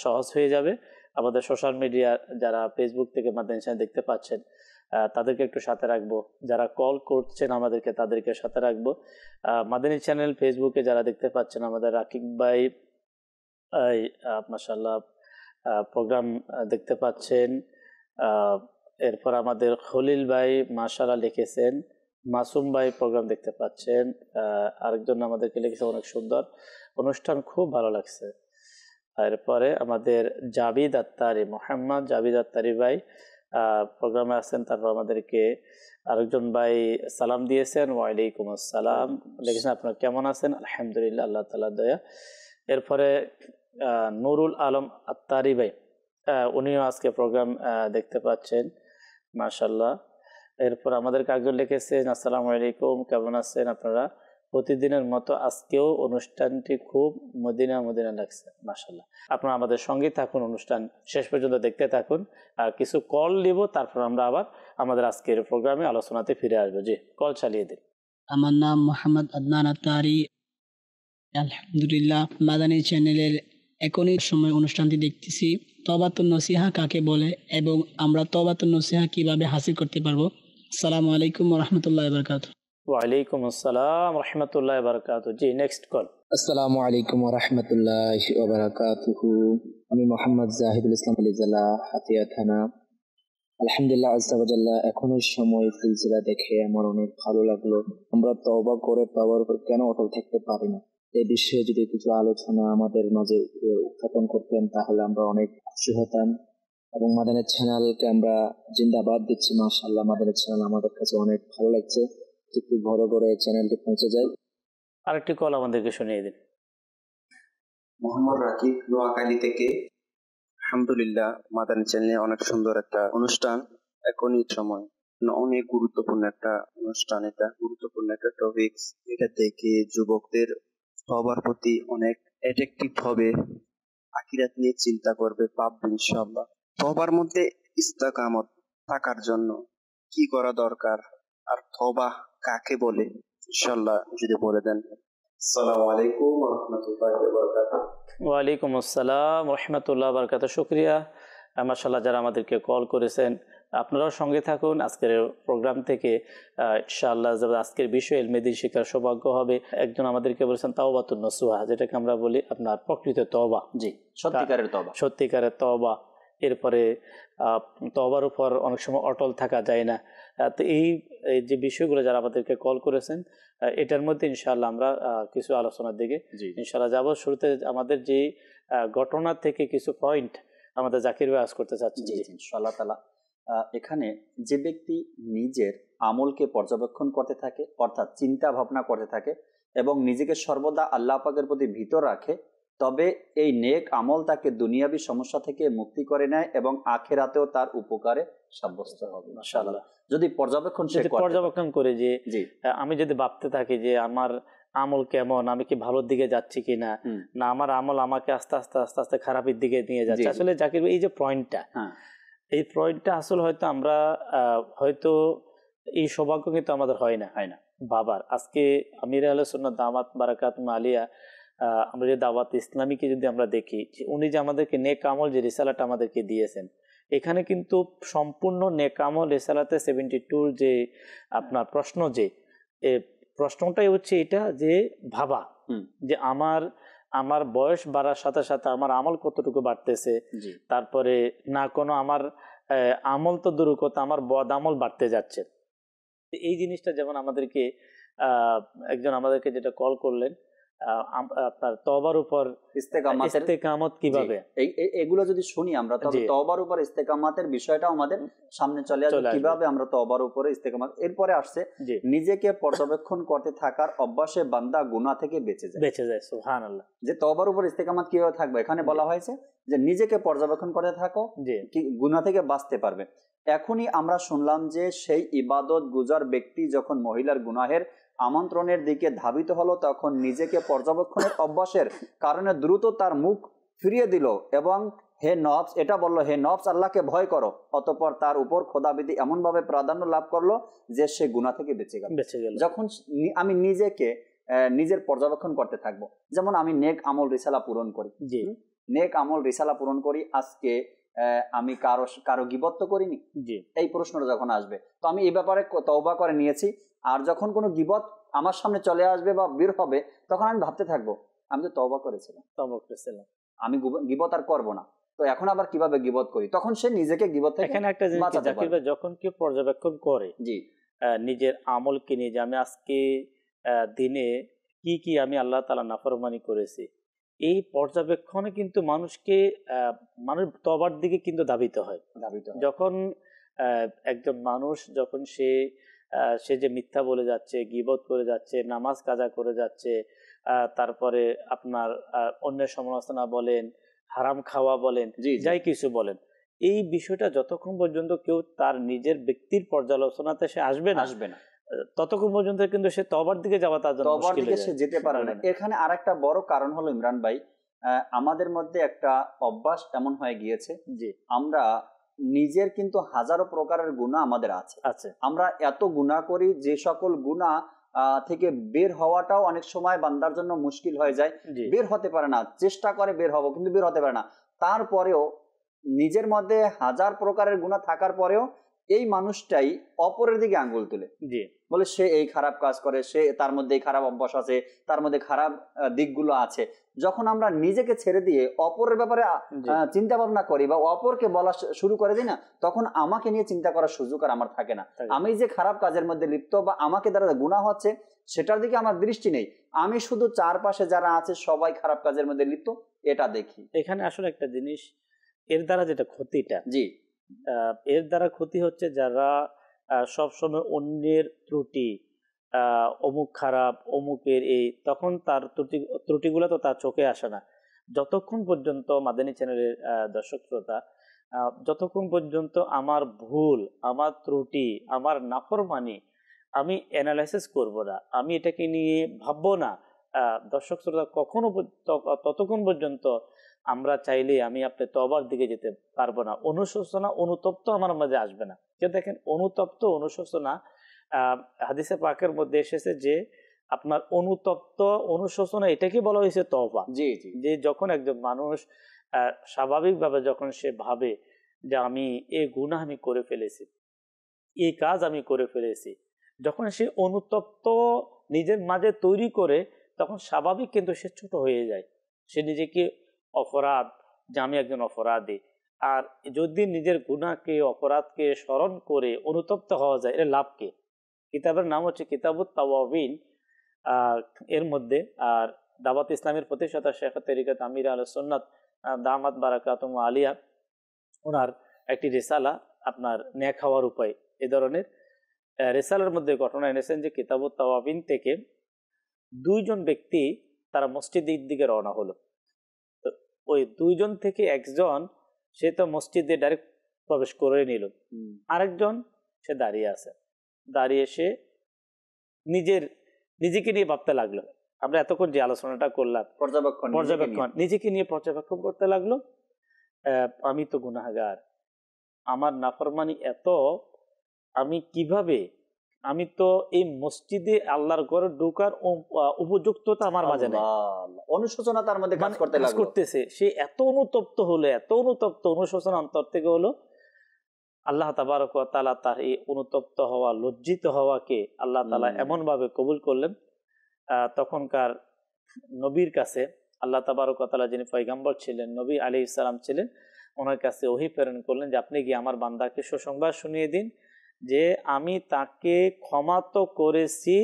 সহজ হয়ে যাবে। আমাদের সোশ্যাল মিডিয়া যারা ফেসবুক থেকে মাদানী চ্যানেল দেখতে পাচ্ছেন তাদেরকে একটু সাথে রাখবো, যারা কল করছেন আমাদেরকে তাদেরকে সাথে রাখবো। মাদানী চ্যানেল ফেসবুকে যারা দেখতে পাচ্ছেন, আমাদের রাকিব ভাই মাশাআল্লাহ প্রোগ্রাম দেখতে পাচ্ছেন, এরপর আমাদের খলিল ভাই মাশাআল্লাহ লিখেছেন, মাসুম ভাই প্রোগ্রাম দেখতে পাচ্ছেন, আরেকজন আমাদেরকে লিখেছে অনেক সুন্দর অনুষ্ঠান, খুব ভালো লাগছে। এরপরে আমাদের জাবিদ আত্তারি, মোহাম্মদ জাবিদ আত্তারি ভাই প্রোগ্রামে আছেন। তারপর আমাদেরকে আরেকজন ভাই সালাম দিয়েছেন, ওয়ালাইকুম আসসালাম লিখেছেন, আপনারা কেমন আছেন? আলহামদুলিল্লাহ, আল্লাহ তাআলার দয়া। এরপরে নুরুল আলম আত্তারি ভাই, উনিও আজকে প্রোগ্রাম দেখতে পাচ্ছেন, মাশাআল্লাহ। এরপর আমাদেরকে একজন লিখেছেন, আসসালামু আলাইকুম, কেমন আছেন আপনারা? প্রতিদিনের মতো আজকেও অনুষ্ঠানটি খুব মদিনা লাগছে, মাশাআল্লাহ। আপনারা আমাদের সঙ্গে থাকুন, অনুষ্ঠান শেষ পর্যন্ত দেখতে থাকুন। কিছু কল নিব, তারপর আমরা আবার আমাদের আজকের প্রোগ্রামে আলোচনাতে ফিরে আসবো। জি, কল চালিয়ে দিন। আমার নাম মোহাম্মদ আদনান আত্তারি। আলহামদুলিল্লাহ, মাদানী চ্যানেলের এখনই সময় অনুষ্ঠানটি দেখতেছি, তওবাতুন নসিহা কাকে বলে এবং আমরা তওবাতুন নসিহা কিভাবে হাসিল করতে পারবো। আসসালামু আলাইকুম ওয়া রাহমাতুল্লাহি ওয়া বারাকাতুহু। ওয়ালাইকুম আসসালাম ওয়া রাহমাতুল্লাহি ওয়া বারাকাতুহু। জি, নেক্সট কল। আসসালামু আলাইকুম ওয়া রাহমাতুল্লাহি ওয়া বারাকাতুহু। আমি মোহাম্মদ জাহিদুল ইসলাম আলী জেলা হাতিয়া থানা। আলহামদুলিল্লাহ আজ্জা ওয়া জাল্লা, এখনই সময় সিলসিলা দেখে আমার অনেক ভালো লাগলো। আমরা তওবা করে পাওয়ার উপর কেন অটল থাকতে পারি না, এই বিষয়ে যদি কিছু আলোচনা আমাদের মাঝে উত্থাপন করতেন তাহলে আমরা অনেক খুশি হতাম। এবং মাদানী চ্যানেলকে আমরা জিন্দাবাদ দিচ্ছি। মাশাআল্লাহ, মাদানী চ্যানেল আমাদের কাছে অনেক ভালো লাগছে। একটু ঘরে ঘরে চ্যানেলটি পৌঁছে যায়। আরেকটি কল আমাদেরকে শুনিয়ে দিন। মোহাম্মদ রাকিব, নোয়াখালী থেকে। আলহামদুলিল্লাহ, মাদানী চ্যানেলে অনেক সুন্দর একটা অনুষ্ঠান, এখনই সময়, অনেক গুরুত্বপূর্ণ একটা অনুষ্ঠান, এটা গুরুত্বপূর্ণ একটা টপিকস। এটা দেখে যুবকদের সবার প্রতি অনেক অ্যাট্রাকটিভ হবে, আখিরাত নিয়ে চিন্তা করবে, পাববে ইনশাআল্লাহ। তওবার মধ্যে ইস্তেকামত থাকার জন্য কি করা দরকার, আর তওবা কাকে বলে, ইনশাআল্লাহ যদি বলে দেন। আসসালামু আলাইকুম ওয়া রাহমাতুল্লাহি ওয়া বারাকাতুহু। ওয়ালাইকুম আসসালাম ওয়া রাহমাতুল্লাহি ওয়া বারাকাতুহু। শুকরিয়া মাশাআল্লাহ যারা আমাদেরকে কল করেছেন, আপনারাও সঙ্গে থাকুন আজকের প্রোগ্রাম থেকে। ইনশাআল্লাহ আজকের বিষয় ইলমেদিন শিক্ষার সৌভাগ্য হবে। একজন আমাদেরকে বলেছেন তাওবাতুন নসুহা, যেটাকে আমরা বলি আপনার প্রকৃত তওবা। জি, সত্যিকারের তওবা। এরপরে তওবার উপর অনেক সময় অটল থাকা যায় না। তো এই যে বিষয়গুলো যারা আমাদেরকে কল করেছেন, এটার মধ্যে ইনশাআল্লাহ আমরা কিছু আলোচনার দিকে ইনশাআল্লাহ যাব। শুরুতে আমাদের যে ঘটনা থেকে কিছু পয়েন্ট আমাদের জাকির ভাই আজ করতে চাচ্ছি। জি ইনশাআল্লাহ তাআলা। এখানে যে ব্যক্তি নিজের আমলকে পর্যবেক্ষণ করতে থাকে, অর্থাৎ চিন্তা ভাবনা করতে থাকে এবং নিজেকে সর্বদা আল্লাহ পাকের প্রতি ভীত রাখে, তবে এই নেক আমল তাকে দুনিয়াবী সমস্যা থেকে মুক্তি করে নেয় এবং আখিরাতেও তার উপকারে সাব্যস্ত হবে ইনশাআল্লাহ। যদি পর্যবেক্ষণ করে যে আমি যদি ভাবতে থাকি যে আমার আমল কেমন, আমি কি ভালোর দিকে যাচ্ছি কিনা, না আমার আমল আমাকে আস্তে আস্তে আস্তে আস্তে খারাপের দিকে নিয়ে যাচ্ছে। আসলে জাকির এই যে পয়েন্টটা, এই পয়েন্টটা আসলে হয়তো আমরা হয়তো এই সৌভাগ্য কিন্তু আমাদের হয় না বাবার। আজকে আমির আহলে সুন্নাত দামাত বারাকাতুহু আলিয়া, আমরা যে দাওয়াত ইসলামীকে যদি আমরা দেখি, উনি যে আমাদেরকে নেক আমল যে রিসালাটা আমাদেরকে দিয়েছেন, এখানে কিন্তু সম্পূর্ণ নেক আমল রিসালাতে 72 যে আপনার প্রশ্ন, যে প্রশ্নটাই হচ্ছে এটা যে ভাবা যে আমার বয়স বাড়ার সাথে সাথে আমার আমল কতটুকু বাড়তেছে, তারপরে না কোনো আমার আমল তো দূর কথা আমার বদ আমল বাড়তে যাচ্ছে। এই জিনিসটা যেমন আমাদেরকে একজন আমাদেরকে যেটা কল করলেন, আপনার তওবার উপর ইস্তেকামত কিভাবে, এগুলো যদি শুনি আমরা, তবে তওবার উপর ইস্তেকামতের বিষয়টাও আমাদের সামনে চলে আসবে, কিভাবে আমরা তওবার উপরে ইস্তেকামত। এরপরে আসছে নিজেকে পর্যবেক্ষণ করতে থাকার অভ্যাসে বান্দা গুনাহ থেকে বেঁচে যায়। সুবহানাল্লাহ। যে তওবার উপর ইস্তেকামত কিভাবে থাকবে, এখানে বলা হয়েছে যে নিজেকে পর্যবেক্ষণ করতে থাকো, গুনাহ থেকে বাঁচতে পারবে। এখনই আমরা শুনলাম যে সেই ইবাদত গুজার ব্যক্তি যখন মহিলার গুনাহের আমন্ত্রণের দিকে ধাবিত হলো, তখন নিজেকে পর্যবেক্ষণের অভ্যাসের কারণে দ্রুত তার মুখ ফিরিয়ে দিল এবং হে নফস, এটা বললো, হে নফস, আল্লাহকে ভয় করো। অতঃপর তার উপর খোদাবিধি এমন ভাবে প্রাধান্য লাভ করলো যে সে গুনাহ থেকে বেঁচে গেল। যখন আমি নিজেকে নিজের পর্যবেক্ষণ করতে থাকবো, যেমন আমি নেক আমল রিসালা পূরণ করি, নেক আমল রিসালা পূরণ করি, আজকে আমি কারো গীবত তো করিনি, এই প্রশ্নটা যখন আসবে, তো আমি এই ব্যাপারে তওবা করে নিয়েছি। আর যখন কোনো গীবত আমার সামনে চলে আসবে বা বের হবে, তখন আমি ভাবতে থাকবো আমি তো তওবা করেছিলাম, আমি গীবত আর করবো না। তো এখন আবার কিভাবে গীবত করি, তখন সে নিজেকে গীবত থেকে এখানে একটা জিনিস জাকির ভাই, যখন কেউ পর্যবেক্ষণ করে নিজের আমলকে নিয়ে, যে আমি আজকে দিনে কি কি আমি আল্লাহ তাআলা নাফরমানি করেছি, এই পর্যবেক্ষণে কিন্তু মানুষ তওবার দিকে কিন্তু ধাবিত হয়। যখন একজন মানুষ যখন সে যে মিথ্যা বলে যাচ্ছে, গীবত করে যাচ্ছে, নামাজ কাজা করে যাচ্ছে, তারপরে আপনার অন্যের সমালোচনা বলেন, হারাম খাওয়া বলেন, যাই কিছু বলেন, এই বিষয়টা যতক্ষণ পর্যন্ত কেউ তার নিজের ব্যক্তির পর্যালোচনাতে সে আসবে না, ততক্ষণ পর্যন্ত কিন্তু সে তওবার দিকে যাওয়া তার জন্য মুশকিল হয়ে যায়, সে যেতে পারে না। এখানে আরেকটা বড় কারণ হলো ইমরান ভাই, আমাদের মধ্যে একটা অভ্যাস এমন হয়ে গিয়েছে যে আমরা নিজের কিন্তু হাজারো প্রকারের গুনাহ আমাদের আছে। আমরা এত গুনাহ করি, যে সকল গুনাহ থেকে বের হওয়াটাও অনেক সময় বান্দার জন্য মুশকিল হয়ে যায়, বের হতে পারে না, চেষ্টা করে বের হবো কিন্তু বের হতে পারে না। তারপরেও নিজের মধ্যে হাজার প্রকারের গুনাহ থাকার পরেও এই মানুষটাই অপরের দিকে আঙ্গুল তুলে বলে সে এই খারাপ কাজ করে, সে তার মধ্যে এই খারাপ অভ্যাস আছে, তার মধ্যে খারাপ দিকগুলো আছে। যখন আমরা নিজেকে ছেড়ে দিয়ে অপরের ব্যাপারে চিন্তা ভাবনা করি বা অপরকে বলা শুরু করে দিই না, তখন আমাকে নিয়ে চিন্তা করার সুযোগ আর আমার থাকে না। আমি যে খারাপ কাজের মধ্যে লিপ্ত বা আমাকে দ্বারা গুনাহ হচ্ছে, সেটার দিকে আমার দৃষ্টি নেই, আমি শুধু চারপাশে যারা আছে সবাই খারাপ কাজের মধ্যে লিপ্ত, এটা দেখি। এখানে আসলে একটা জিনিস, এর দ্বারা যেটা ক্ষতিটা, এর দ্বারা ক্ষতি হচ্ছে যারা সবসময় অন্যের ত্রুটি, অমুক খারাপ, অমুকের এই, তখন তার ত্রুটিগুলো তো তার চোখে আসে না। যতক্ষণ পর্যন্ত মাদানী চ্যানেলের দর্শক শ্রোতা, যতক্ষণ পর্যন্ত আমার ভুল, আমার ত্রুটি, আমার নাফরমানি আমি অ্যানালাইসিস করব না, আমি এটাকে নিয়ে ভাববো না, দর্শক শ্রোতা, কখনো ততক্ষণ পর্যন্ত আমরা চাইলে আমি আপনি তওবার দিকে যেতে পারবো না। অনুশোচনা, অনুতপ্ত আমার মাঝে আসবে না। কেউ দেখেন, অনুতপ্ত, অনুশোচনা হাদিসে পাকের মধ্যে এসেছে যে আপনার অনুতপ্ত, অনুশোচনা, এটাকে বলা হয়েছে তওবা। যে যখন একজন মানুষ স্বাভাবিকভাবে যখন সে ভাবে যে আমি এই গুনাহ আমি করে ফেলেছি, এই কাজ আমি করে ফেলেছি, যখন সে অনুতপ্ত নিজের মাঝে তৈরি করে, তখন স্বাভাবিক কিন্তু সে ছোট হয়ে যায়, সে নিজেকে অপরাধ, যে আমি একজন অপরাধী। আর যদি নিজের গুনাহকে, অপরাধকে স্মরণ করে অনুতপ্ত হওয়া যায়, এর লাভ কি? কিতাবের নাম হচ্ছে কিতাবুত তাওয়াবিন, এর মধ্যে আর দাওয়াত ইসলামের প্রতিষ্ঠাতা শেখ তরিকত আমির আহলে সুন্নাত দামাত বারাকাতুহু আলিয়া, ওনার একটি রিসালা আপনার নেক হওয়ার উপায়, এই ধরনের রিসালার মধ্যে ঘটনা এনেছেন যে কিতাবুত তাওয়াবিন থেকে দুইজন ব্যক্তি তারা মসজিদের দিকে রওনা হলো। তো ওই দুইজন থেকে একজন, সে তো মসজিদে ডাইরেক্ট প্রবেশ করে নিল, আরেকজন সে দাঁড়িয়ে আছে, দাঁড়িয়ে সে নিজেকে নিয়ে ভাবতে লাগলো। আমরা এতক্ষণ যে আলোচনাটা করলাম, পর্যবেক্ষণ, নিজেকে নিয়ে পর্যবেক্ষণ করতে লাগলো, আমি তো গুনাহগার, আমার নাফরমানি এত, আমি তো এই মসজিদে আল্লাহর ঘরে ঢোকার উপযুক্ততা আমার মাঝে নেই, অনুশোচনা তার মধ্যে কাজ করতেছে। সে এত অনুতপ্ত হলো, এত অনুতপ্ত, অনুশোচনা অন্তর থেকে হলো। আল্লাহ তাবারক ওয়া তাআলা তার এই অনুতপ্ত হওয়া, লজ্জিত হওয়াকে আল্লাহ তাআলা এমন ভাবে কবুল করলেন, তখনকার নবীর কাছে আল্লাহ তাবারক ওয়া তাআলা, যিনি পয়গম্বর ছিলেন, নবী আলাইহিস সালাম ছিলেন, ওনার কাছে ওহী প্রেরণ করলেন যে আপনি গিয়ে আমার বান্দাকে সুসংবাদ শুনিয়ে দিন যে আমি তাকে ক্ষমা তো করেছি,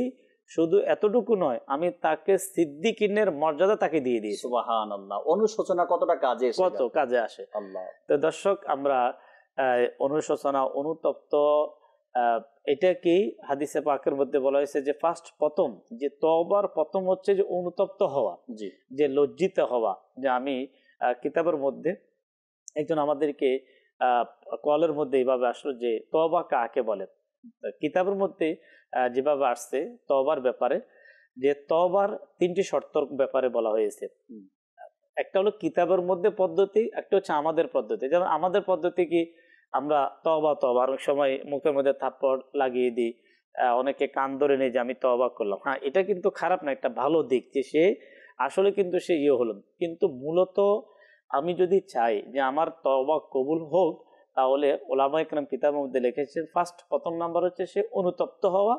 শুধু এতটুকু নয়, আমি তাকে সিদ্দিকিনের মর্যাদা তাকে দিয়ে দিয়েছি। সুবহানাল্লাহ। অনুশোচনা কতটা কাজে কত কাজে আসে। আল্লাহ। তো দর্শক, আমরা অনুশোচনা, অনুতপ্ত, এটাকেই হাদিসে পাকের মধ্যে বলা হয়েছে যে প্রথম যে তওবার প্রথম হচ্ছে যে অনুতপ্ত হওয়া, যে লজ্জিত হওয়া। যে আমি কিতাবের মধ্যে একজন আমাদেরকে কলের মধ্যে এইভাবে আসলো যে তওবা কাকে বলে। কিতাবের মধ্যে যেভাবে আসছে তওবার ব্যাপারে, যে তওবার 3টি শর্তর ব্যাপারে বলা হয়েছে। একটা হলো কিতাবের মধ্যে পদ্ধতি, একটা হচ্ছে আমাদের পদ্ধতি। যেমন আমাদের পদ্ধতি কি, আমরা তওবা অনেক সময় মুখের মধ্যে থাপ্পড় লাগিয়ে দিই, অনেকে কান ধরে নেই যে আমি তওবা করলাম। হ্যাঁ, এটা কিন্তু খারাপ না, একটা ভালো দিক যে সে আসলে কিন্তু সে হলো। কিন্তু মূলত আমি যদি চাই যে আমার তওবা কবুল হোক, তাহলে ওলামায়ে কেরাম কিতাবের মধ্যে লিখেছেন প্রথম নাম্বার হচ্ছে সে অনুতপ্ত হওয়া,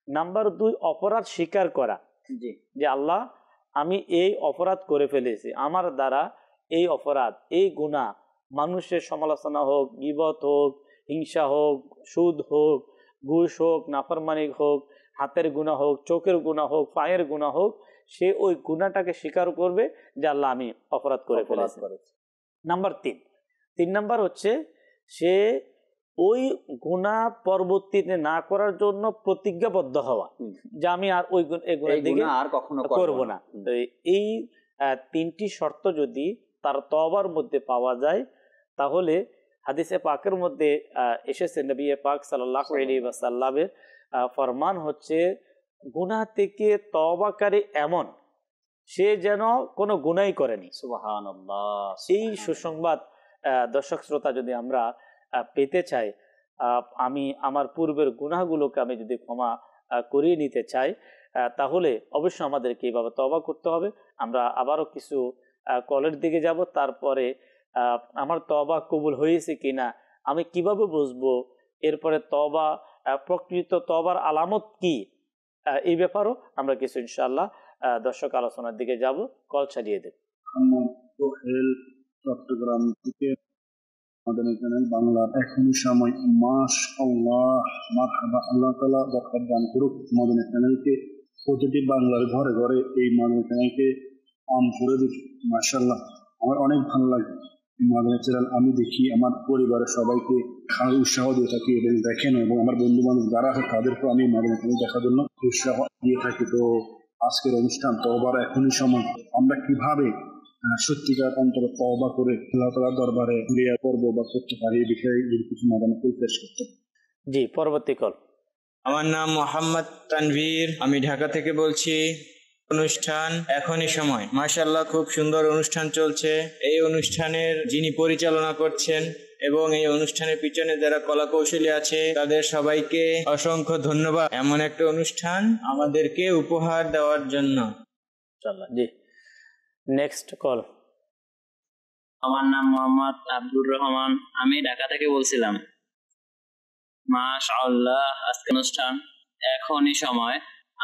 নাম্বার 2 অপরাধ স্বীকার করা, যে আল্লাহ আমি এই অপরাধ করে ফেলেছি, আমার দ্বারা এই অপরাধ, এই গুনাহ, মানুষের সমালোচনা হোক, গীবত হোক, হিংসা হোক, সুদ হোক, ঘুষ হোক, নাফরমানি হোক, হাতের গুনাহ হোক, চোখের গুনাহ হোক, পায়ের গুনাহ হোক, সে ওই গুনাহটাকে স্বীকার করবে যে আল্লাহ আমি অপরাধ করে ফেলেছি। নাম্বার 3 নাম্বার হচ্ছে সে ওই গুনাহ পরবর্তীতে না করার জন্য প্রতিজ্ঞাবদ্ধ হওয়া, যে আমি আর ওই গুনাহের দিকে আর কখনো করব না। তো এই 3টি শর্ত যদি তার তওবার মধ্যে পাওয়া যায়, তাহলে হাদিসে পাকের মধ্যে এসেছে নবী পাক সাল্লাল্লাহু আলাইহি ওয়াসাল্লামের ফরমান হচ্ছে, গুনাহ থেকে তওবাকারী এমন, সে যেন কোনো গুনাহই করেনি। সুবহানাল্লাহ। এই সুসংবাদ দর্শক শ্রোতা যদি আমরা পেতে চাই, আমি আমার পূর্বের গুনাহগুলোকে আমি যদি ক্ষমা করিয়ে নিতে চাই, তাহলে অবশ্যই আমাদেরকে এইভাবে তওবা করতে হবে। আমরা আবারও কিছু কলের দিকে যাব, তারপরে আমার তওবা কবুল হয়েছে কিনা আমি কিভাবে বুঝবো, এরপরে তওবা, প্রকৃত তওবার আলামত কি, এই ব্যাপারও আমরা কিছু ইনশাআল্লাহ দর্শক আলোচনার দিকে যাব। কল ছাড়িয়ে দেব। চট্টগ্রাম থেকে মাদানী চ্যানেল বাংলার এখনই সময়, মাশাআল্লাহ, মারহাবা, আল্লাহ তাআলা বরকত দান করুক মাদানী চ্যানেলকে। প্রতিটি বাংলার ঘরে ঘরে এই মাদানী চ্যানেলকে অন করে দিন। মাশাআল্লাহ, আমার অনেক ভালো লাগে মাদানী চ্যানেল। আমি দেখি, আমার পরিবারের সবাইকে উৎসাহ দিয়ে থাকি এবং দেখেন, এবং আমার বন্ধু বান্ধব যারা আছে তাদেরকেও আমি মাদানী চ্যানেল দেখার জন্য উৎসাহ দিয়ে থাকি। তো আজকের অনুষ্ঠান তওবার এখনই সময়, আমরা কিভাবে সত্যিকার অন্তরে তওবা করে আল্লাহ তাআলার দরবারে ফিরে করব বা করতে পারি, এই বিষয়ে যদি কিছু মাদানী পেশ করতে। জি, পরবর্তী কল। আমার নাম মোহাম্মদ তানভীর, আমি ঢাকা থেকে বলছি। অনুষ্ঠান এখনই সময়, মাশাআল্লাহ, খুব সুন্দর অনুষ্ঠান চলছে। এই অনুষ্ঠানের যিনি পরিচালনা করছেন এবং এই অনুষ্ঠানের পিছনে যারা কলা কৌশলী আছে, তাদের সবাইকে অসংখ্য ধন্যবাদ এমন একটা অনুষ্ঠান আমাদেরকে উপহার দেওয়ার জন্য। জি, নেক্সট কল। আমার নাম মোহাম্মদ আব্দুর রহমান, আমি ঢাকা থেকে বলছিলাম। মাশাআল্লাহ, আজকে অনুষ্ঠান এখনই সময়।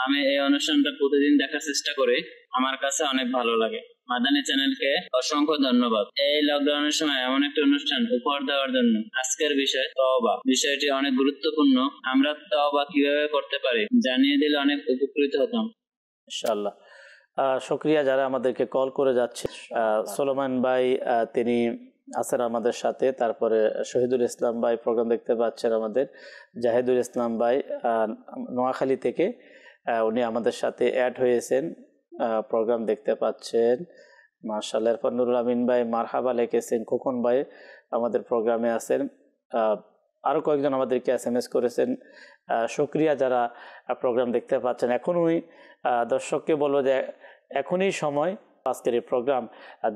আমি এই অনুষ্ঠানটা প্রতিদিন দেখার চেষ্টা করি, আমার কাছে অনেক ভালো লাগে। মাদানী চ্যানেলকে অসংখ্য ধন্যবাদ এই লকডাউনের সময় এমন একটা অনুষ্ঠান উপহার দেওয়ার জন্য। আজকের বিষয় তওবা, বিষয়টি অনেক গুরুত্বপূর্ণ। আমরা তওবা কিভাবে করতে পারি জানিয়ে দিলে অনেক উপকৃত হতাম। ইনশাআল্লাহ। শুকরিয়া যারা আমাদেরকে কল করে যাচ্ছে। সোলোমান ভাই তিনি আছেন আমাদের সাথে, তারপরে শহীদুল ইসলাম ভাই প্রোগ্রাম দেখতে পাচ্ছেন, আমাদের জাহিদুল ইসলাম ভাই নোয়াখালী থেকে উনি আমাদের সাথে অ্যাড হয়েছেন, প্রোগ্রাম দেখতে পাচ্ছেন, মাশাআল্লাহ। এরপর নুরুল আমিন ভাই মারহাবা লিখেছেন, খোকন ভাই আমাদের প্রোগ্রামে আছেন, আরও কয়েকজন আমাদেরকে SMS করেছেন। শুকরিয়া যারা প্রোগ্রাম দেখতে পাচ্ছেন। এখনই দর্শককে বলবো যে এখনই সময় আজকের এই প্রোগ্রাম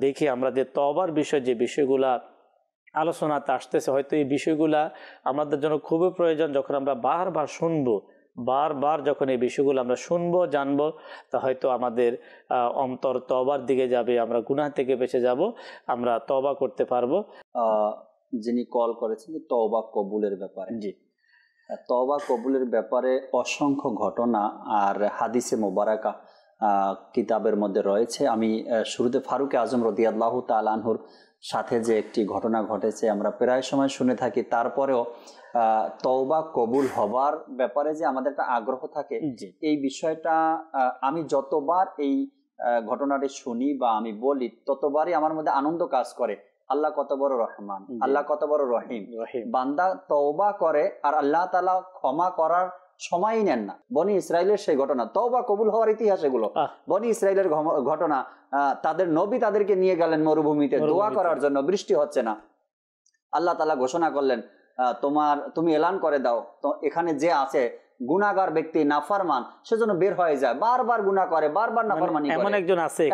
দেখি আমরা যে তওবার বিষয়, যে বিষয়গুলা আলোচনাতে আসতেছে, হয়তো এই বিষয়গুলা আমাদের জন্য খুবই প্রয়োজন। যখন আমরা বারবার শুনবো, বারবার যখন এই বিষয়গুলো আমরা শুনবো, জানবো, তা হয়তো আমাদের অন্তর তওবার দিকে যাবে, আমরা গুনাহ থেকে বেঁচে যাব, আমরা তওবা করতে পারবো। যিনি কল করেছেন যে তওবা কবুলের ব্যাপারে, জি, তওবা কবুলের ব্যাপারে অসংখ্য ঘটনা আর হাদিসে মোবারকা কিতাবের মধ্যে রয়েছে। আমি শুরুতে ফারুক আজম রাদিয়াল্লাহু তাআলা আনহুর সাথে যে একটি ঘটনা ঘটেছে আমরা প্রায় সময় শুনে থাকি, তারপরেও তওবা কবুল হবার ব্যাপারে যে আমাদের একটা আগ্রহ থাকে, এই বিষয়টা আমি যতবার এই ঘটনাটি শুনি বা আমি বলি ততবারই আমার মধ্যে আনন্দ কাজ করে। আল্লাহ কত বড় রহমান, আল্লাহ কত বড় রহিম। বান্দা তওবা করে আর আল্লাহ তাআলা ক্ষমা করার সময়ই নেন না। বনি ইসরাইলের সেই ঘটনা, তওবা কবুল হওয়ার ইতিহাস এগুলো। বনি ইসরাইলের ঘটনা, তাদের নবী তাদেরকে নিয়ে গেলেন মরুভূমিতে দোয়া করার জন্য, বৃষ্টি হচ্ছে না। আল্লাহ তাআলা ঘোষণা করলেন, তুমি এলান করে দাও তো এখানে যে আছে গুনাহগার ব্যক্তি, নাফরমান, সেজন্য বের হয়ে যায়। বারবার গুনাহ করে, বারবার নাফরমানি করে।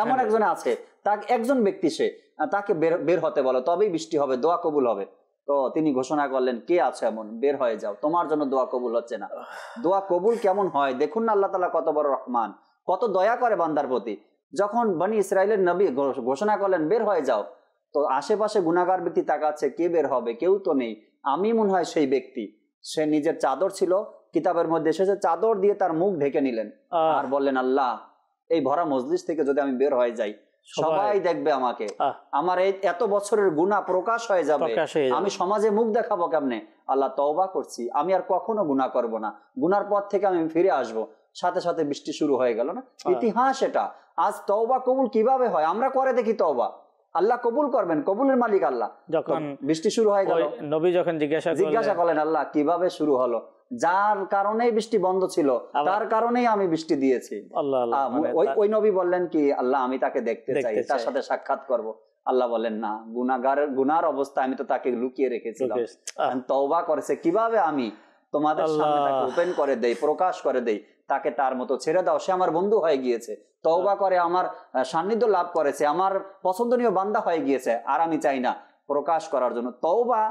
এমন একজন আছে, তাকে একজন ব্যক্তি, সে তাকে বের হতে বলো, তবেই বৃষ্টি হবে, দোয়া কবুল হবে। তো তিনি ঘোষণা করলেন, কে আছে এমন, বের হয়ে যাও, তোমার জন্য দোয়া কবুল হচ্ছে না। দোয়া কবুল কেমন হয় দেখুন না, আল্লাহ তাআলা কত বড় রহমান, কত দয়া করে বান্দার প্রতি। যখন বনি ইসরাইলের নবী ঘোষণা করলেন বের হয়ে যাও, তো আশেপাশে গুনাহগার ব্যক্তি তাকাচ্ছে, কে বের হবে, কেউ তো নেই। আমি মনে হয় সেই ব্যক্তি। সে নিজের চাদর ছিল কিতাবের মধ্যে, সে চাদর দিয়ে তার মুখ ঢেকে নিলেন আর বললেন, আল্লাহ এই ভরা মজলিস থেকে যদি আমি বের হয়ে যাই, সবাই দেখবে আমাকে, আমার এই এত বছরের গুনাহ প্রকাশ হয়ে যাবে, আমি সমাজে মুখ দেখাবো কেমনে। আল্লাহ তওবা করছি, আমি আর কখনো গুনাহ করব না, গুনার পথ থেকে আমি ফিরে আসব। সাথে সাথে বৃষ্টি শুরু হয়ে গেল না, ইতিহাস এটা। আজ তওবা কবুল কিভাবে হয় আমরা করে দেখি। তওবা আল্লাহ কবুল করবেন, কবুলের মালিক আল্লাহ। যখন বৃষ্টি শুরু হয়ে গেল, নবী যখন জিজ্ঞাসা করলেন, আল্লাহ কিভাবে শুরু হলো? যার কারণেই বৃষ্টি বন্ধ ছিল, তার কারণেই আমি বৃষ্টি দিয়েছি। ওই নবী বললেন কি, আল্লাহ আমি তাকে দেখতে চাই, তার সাথে সাক্ষাৎ করব। আল্লাহ বলেন, না, গুনার অবস্থা আমি তো তাকে লুকিয়ে রেখেছিলাম, তওবা করেছে, কিভাবে আমি তোমাদের সামনে তাকে ওপেন করে দেই, প্রকাশ করে দেই, তাকে তার মতো ছেড়ে দাও, সে আমার বন্ধু হয়ে গিয়েছে, তওবা করে আমার সান্নিধ্য লাভ করেছে, আমার পছন্দনীয় বান্দা হয়ে গিয়েছে, আর আমি চাই না প্রকাশ করার জন্য। তওবা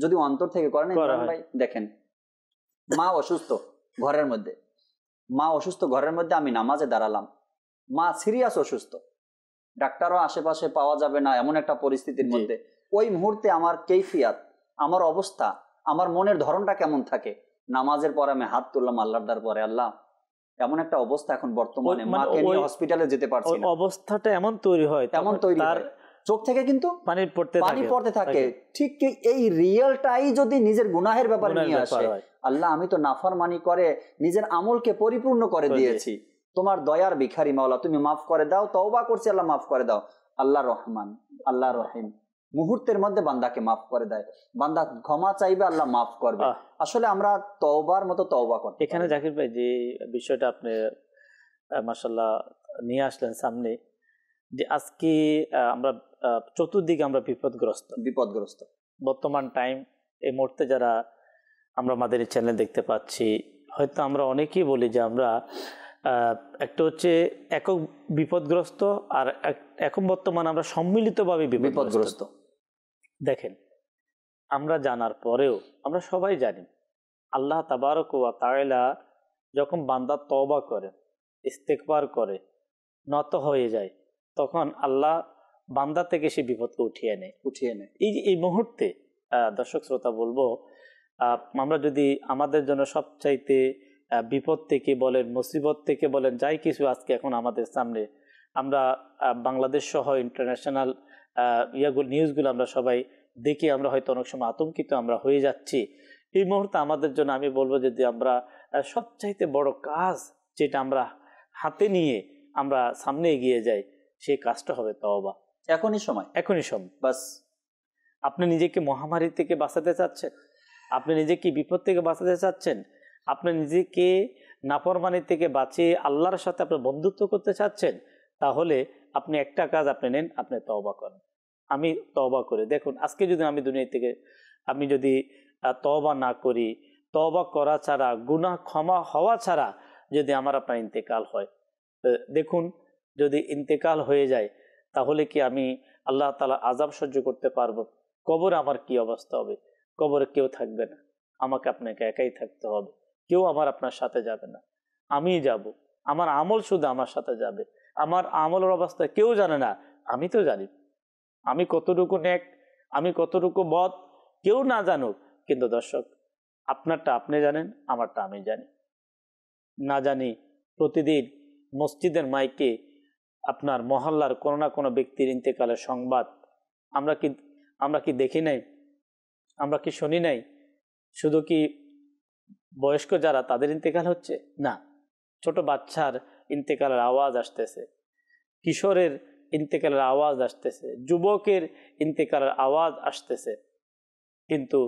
যদি অন্তর থেকে করেন, ভাই দেখেন, মা অসুস্থ ঘরের মধ্যে, আমি নামাজে দাঁড়ালাম, মা সিরিয়াস অসুস্থ, ডাক্তারও আশেপাশে পাওয়া যাবে না, এমন একটা পরিস্থিতির মধ্যে ওই মুহূর্তে আমার কৈফিয়াত, আমার অবস্থা, আমার মনের ধরনটা কেমন থাকে? নামাজের পরে আমি হাত তুললাম আল্লাহর দরবারে, আল্লাহ এমন একটা অবস্থা এখন বর্তমানে, মাকে নিয়ে হসপিটালে যেতে পারছি না, অবস্থাটা এমন তৈরি হয়, চোখ থেকে কিন্তু পানি পড়তে থাকে। ঠিক এই রিয়েলটাই যদি নিজের গুনাহের ব্যাপারে নিয়ে আসে, আল্লাহ আমি তো নাফরমানি করে নিজের আমলকে পরিপূর্ণ করে দিয়েছি, তোমার দয়ার ভিখারি মাওলা, তুমি মাফ করে দাও, তওবা করছি আল্লাহ মাফ করে দাও। আল্লাহ রহমান, আল্লাহ রহিম, মুহূর্তের মধ্যে বান্দাকে মাফ করে দেয়। বান্দা ক্ষমা চাইবে, আল্লাহ মাফ করবে। আসলে আমরা তওবার মতো তওবা করি। এখানে জাকির ভাই যে বিষয়টা আপনি মাশাআল্লাহ নিয়ে আসলেন সামনে, যে আজকে আমরা চতুর্দিকে আমরা বিপদগ্রস্ত বর্তমান টাইম, এই মুহূর্তে যারা আমরা মাদানী চ্যানেল দেখতে পাচ্ছি, হয়তো আমরা অনেকেই বলি যে আমরা একটা হচ্ছে একক বিপদগ্রস্ত, আর এখন বর্তমান আমরা সম্মিলিতভাবে বিপদগ্রস্ত। দেখেন, আমরা জানার পরেও আমরা সবাই জানি আল্লাহ তাবারক ওয়া তাআলা যখন বান্দা তওবা করে, ইস্তেগফার করে, নত হয়ে যায়, তখন আল্লাহ বান্দা থেকে সে বিপদকে উঠিয়ে নেয়। এই মুহূর্তে দর্শক শ্রোতা বলবো, আমরা যদি আমাদের জন্য সবচাইতে বিপদ থেকে বলেন, মুসিবত থেকে বলেন, যাই কিছু আজকে এখন আমাদের সামনে, আমরা বাংলাদেশ সহ ইন্টারন্যাশনাল নিউজগুলো আমরা সবাই দেখি, আমরা হয়তো অনেক সময় আতঙ্কিত আমরা হয়ে যাচ্ছি। এই মুহূর্তে আমাদের জন্য আমি বলবো, যদি আমরা সবচাইতে বড় কাজ যেটা আমরা হাতে নিয়ে আমরা সামনে এগিয়ে যাই, সেই কাজটা হবে তওবা। এখনই সময় বাস। আপনি নিজেকে মহামারী থেকে বাঁচাতে চাচ্ছেন, আপনি নিজেকে বিপদ থেকে বাঁচাতে চাচ্ছেন, আপনি নিজেকে নাফরমানি থেকে বাঁচিয়ে আল্লাহর সাথে আপনি বন্ধুত্ব করতে চাচ্ছেন, তাহলে আপনি একটা কাজ আপনি নেন, আপনি তওবা করেন। আমি তওবা করে দেখুন, আজকে যদি আমি দুনিয়া থেকে আমি যদি তওবা না করি, তওবা করা ছাড়া, গুনাহ ক্ষমা হওয়া ছাড়া যদি আমার আপনার ইন্তেকাল হয়, দেখুন যদি ইন্তেকাল হয়ে যায়, তাহলে কি আমি আল্লাহ তাআলা আযাব সহ্য করতে পারবো? কবরে আমার কি অবস্থা হবে? কবরে কেউ থাকবে না, আমাকে আপনাকে একাই থাকতে হবে, কেউ আমার আপনার সাথে যাবে না, আমি যাব, আমার আমল শুধু আমার সাথে যাবে, আমার আমলের অবস্থা কেউ জানে না, আমি তো জানি, আমি কতটুকু নেক, আমি কতটুকু বদ, কেউ না জানুক, কিন্তু দর্শক আপনারটা আপনি জানেন, আমারটা আমি জানি। না জানি প্রতিদিন মসজিদের মাইকে আপনার মহল্লার কোনো না কোনো ব্যক্তির ইন্তেকালের সংবাদ আমরা কি দেখি নাই, আমরা কি শুনি নাই? শুধু কি বয়স্ক যারা তাদের ইন্তেকাল হচ্ছে? না, ছোট বাচ্চার ইন্তেকালের আওয়াজ আসতেছে, কিশোরের ইন্তেকালের আওয়াজ আসতেছে, যুবকের ইন্তেকালের আওয়াজ আসতেছে। কিন্তু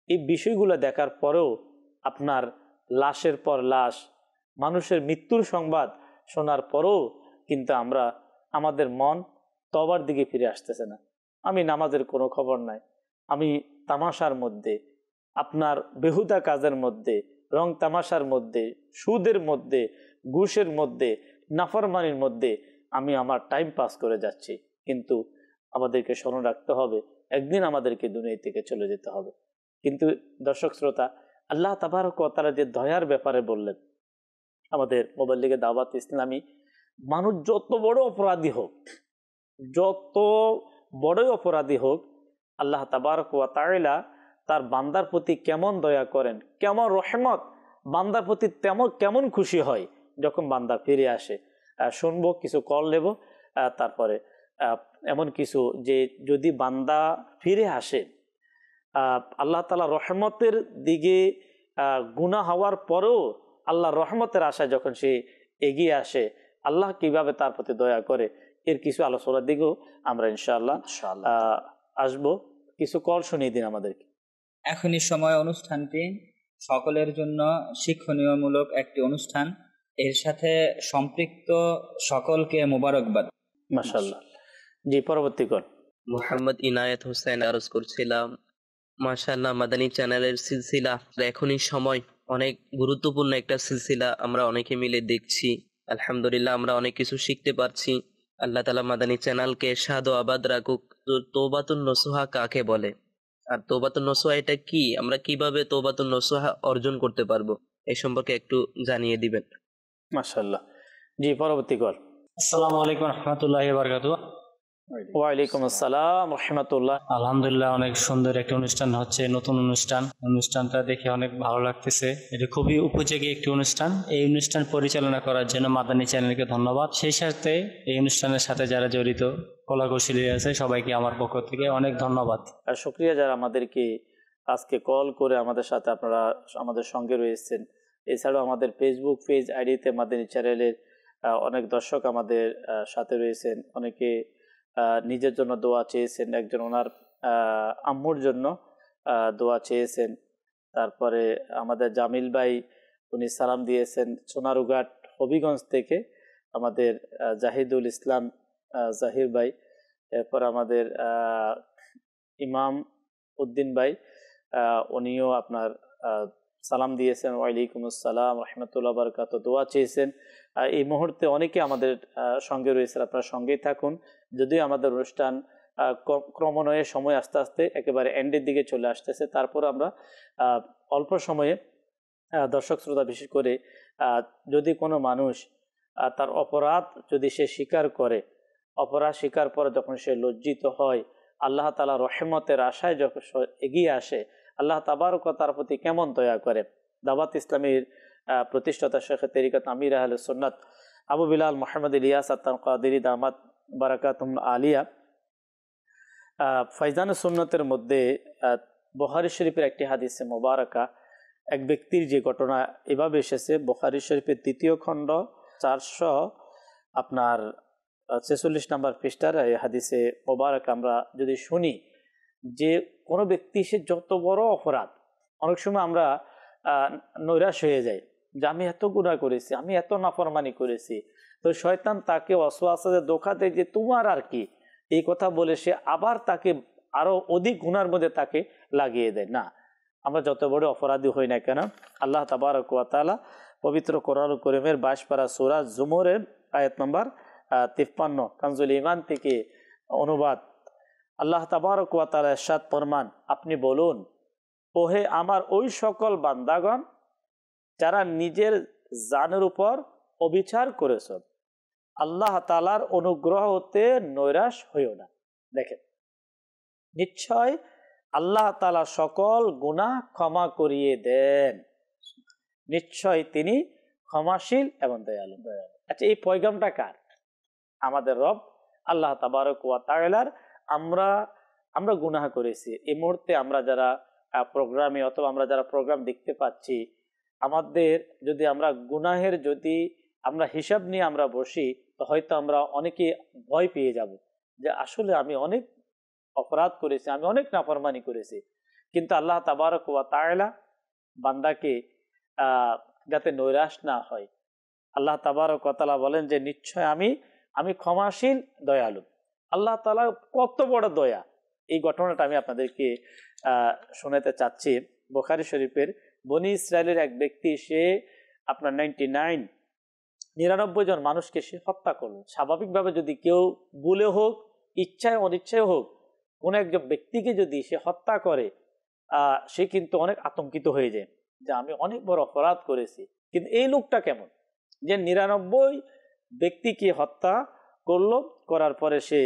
এই বিষয়গুলো দেখার পরেও আপনার লাশের পর লাশ, মানুষের মৃত্যুর সংবাদ শোনার পরেও কিন্তু আমাদের মন তওবার দিকে ফিরে আসতেছে না। আমি নামাজের কোনো খবর নাই, আমি তামাশার মধ্যে, আপনার বেহুদা কাজের মধ্যে, রং তামাশার মধ্যে, সুদের মধ্যে, ঘুষের মধ্যে, নাফরমানির মধ্যে আমি আমার টাইম পাস করে যাচ্ছি। কিন্তু আমাদেরকে স্মরণ রাখতে হবে একদিন আমাদেরকে দুনিয়া থেকে চলে যেতে হবে। কিন্তু দর্শক শ্রোতা, আল্লাহ তাবারক ওয়া তাআলা যে দয়ার ব্যাপারে বললেন, আমাদের মোবাল্লিগে দাওয়াত ইসলামী, মানুষ যত বড় অপরাধী হোক, যত বড়ই অপরাধী হোক, আল্লাহ তাবারক ওয়া তাআলা তার বান্দার প্রতি কেমন দয়া করেন, কেমন রহমত, বান্দার প্রতি কেমন খুশি হয় যখন বান্দা ফিরে আসে। শুনবো, কিছু কল নেব, তারপরে এমন কিছু যে যদি বান্দা ফিরে আসে, আল্লাহ তাআলা রহমতের দিকে গুনাহ হওয়ার পরেও আল্লাহর রহমতের আশায় যখন সে এগিয়ে আসে, আল্লাহ কিভাবে তার প্রতি দয়া করে, এর কিছু আলোচনার দিকেও আমরা ইনশাআল্লাহ আসবো। কিছু কল শুনিয়ে দিন আমাদেরকে। এখনই সময় অনুষ্ঠানটি সকলের জন্য শিক্ষণীয়মূলক একটি অনুষ্ঠান, এর সাথে সম্পৃক্ত সকলকে মোবারকবাদ। মাশাআল্লাহ। জি, পরবর্তী কল। মোহাম্মদ ইনায়েত হোসেন আরজ করছিলাম। মাশাআল্লাহ, মাদানী চ্যানেলের সিলসিলা এখনই সময় অনেক গুরুত্বপূর্ণ একটা সিলসিলা, আমরা অনেকে মিলে দেখছি। আলহামদুলিল্লাহ, আমরা অনেক কিছু শিখতে পারছি। আল্লাহ তাআলা মাদানী চ্যানেলকে শাদ ও আবাদ রাখুক। তওবাতুন নসুহা কাকে বলে, আর তওবাতুন নসুহা এটা কি, আমরা কিভাবে তওবাতুন নসুহা অর্জন করতে পারবো, এই সম্পর্কে একটু জানিয়ে দিবেন। মাশাআল্লাহ। জি, পরবর্তী কল। আসসালামু আলাইকুম রাহমাতুল্লাহি ওয়া বারাকাতুহু। ওয়ালাইকুম আসসালাম রাহমাতুল্লাহ। আলহামদুলিল্লাহ, অনেক সুন্দর একটা অনুষ্ঠান হচ্ছে, নতুন অনুষ্ঠানটা দেখে অনেক ভালো লাগতেছে। এটা খুবই উপযোগী একটি অনুষ্ঠান। এই অনুষ্ঠান পরিচালনা করার জন্য মাদানী চ্যানেলকে ধন্যবাদ। সেই সাথে এই অনুষ্ঠানের সাথে যারা জড়িত কলাকুশলী আছে, সবাইকে আমার পক্ষ থেকে অনেক ধন্যবাদ আর শুকরিয়া যারা আমাদেরকে আজকে কল করে আমাদের সাথে আপনারা আমাদের সঙ্গে রয়েছেন। এছাড়াও আমাদের ফেসবুক পেজ আইডিতে মাদানী চ্যানেলের অনেক দর্শক আমাদের সাথে রয়েছেন। অনেকে নিজের জন্য দোয়া চেয়েছেন, একজন ওনার আম্মুর জন্য দোয়া চেয়েছেন। তারপরে আমাদের জামিল ভাই, উনি সালাম দিয়েছেন সোনারুঘাট হবিগঞ্জ থেকে, আমাদের জাহিদুল ইসলাম জাহির ভাই। এরপর আমাদের ইমাম উদ্দিন ভাই, উনিও আপনার সালাম দিয়েছেন। ওয়ালাইকুম আসসালাম রাহমাতুল্লাহি ওয়া বারাকাতুহু, দোয়া চেয়েছেন। এই মুহূর্তে অনেকে আমাদের সঙ্গে রয়েছেন, আপনারা সঙ্গেই থাকুন। যদিও আমাদের অনুষ্ঠান ক্রমান্বয়ে সময় আস্তে আস্তে একেবারে এন্ডের দিকে চলে আসতেছে, তারপর আমরা অল্প সময়ে দর্শক শ্রোতা, বিশেষ করে যদি কোনো মানুষ তার অপরাধ যদি সে স্বীকার করে, অপরাধ স্বীকার পরে যখন সে লজ্জিত হয়, আল্লাহ তাআলা রহমতের আশায় যখন এগিয়ে আসে, আল্লাহ তাবারক তার প্রতি কেমন দয়া করে। দাওয়াত ইসলামীর প্রতিষ্ঠাতা শেখ তরিকত আমির আহলে সুন্নাত আবু বিলাল মুহাম্মদ ইলিয়াস আত-তানকাদিরি দামাত বারাকাতুহুম আলিয়া ফাইজান সুন্নতের মধ্যে বুখারী শরীফের একটি হাদিসে মোবারকা, এক ব্যক্তির যে ঘটনা এভাবে এসেছে। বুখারী শরীফের 3য় খণ্ড 446 নম্বর পৃষ্ঠার এই হাদিসে মোবারকা আমরা যদি শুনি যে কোনো ব্যক্তি, সে যত বড় অপরাধ, অনেক সময় আমরা নৈরাশ হয়ে যাই যে আমি এত গুনাহ করেছি, আমি এত নাফরমানি করেছি, তো শয়তান তাকে ওয়াসওয়াসা ধোঁকা দেয় যে তোমার আর কি, এই কথা বলে সে আবার তাকে আরো অধিক গুনার মধ্যে তাকে লাগিয়ে দেয়। না, আমরা যত বড় অপরাধী হই না কেন, আল্লাহ তাবারক ওয়া তাআলা পবিত্র কোরআনুল কারীমের 22 পারা সূরা জুমরের আয়াত নম্বর 53 কানজুল ঈমান থেকে অনুবাদ। আল্লাহ তাবারক ওয়া তাআলা ইরশাদ ফরমান, আপনি বলুন, ওহে আমার ওই সকল বান্দাগণ যারা নিজের জানের উপর অবিচার করেছ, আল্লাহ তাআলার অনুগ্রহ হতে নৈরাশ হইও না। দেখেন, নিশ্চয় আল্লাহ তাআলা সকল গুনাহ ক্ষমা করিয়ে দেন, নিশ্চয় তিনি ক্ষমাশীল এবং দয়ালু। আচ্ছা, এই পয়গামটা কার? আমাদের রব আল্লাহ তাবারক ওয়া তাআলার। আমরা আমরা গুনাহ করেছি। এই মুহূর্তে আমরা যারা প্রোগ্রামে অথবা আমরা যারা প্রোগ্রাম দেখতে পাচ্ছি, আমাদের যদি আমরা গুনাহের যদি আমরা হিসাব নিয়ে আমরা বসি, তো হয়তো আমরা অনেকে ভয় পেয়ে যাব যে আসলে আমি অনেক অপরাধ করেছি, আমি অনেক নাফরমানি করেছি। কিন্তু আল্লাহ তাবারক ওয়া তাআলা বান্দাকে যাতে নৈরাশ না হয়, আল্লাহ তাবারক ওয়া তাআলা বলেন যে নিশ্চয় আমি ক্ষমাশীল দয়ালু। আল্লাহ তাআলা কত বড় দয়া, এই ঘটনাটা আমি আপনাদেরকে শোনাতে চাচ্ছি। বুখারী শরীফের বনি ইসরায়েলের এক ব্যক্তি, সে আপনার 99 জন মানুষকে সে হত্যা করলো। স্বাভাবিকভাবে যদি কেউ ভুলে হোক, ইচ্ছায় অনিচ্ছায় হোক, কোন একজন ব্যক্তিকে যদি সে হত্যা করে, সে কিন্তু অনেক আতঙ্কিত হয়ে যায় যে আমি অনেক বড় অপরাধ করেছি। কিন্তু এই লোকটা কেমন, যে 99 ব্যক্তিকে হত্যা করলো, করার পরে সে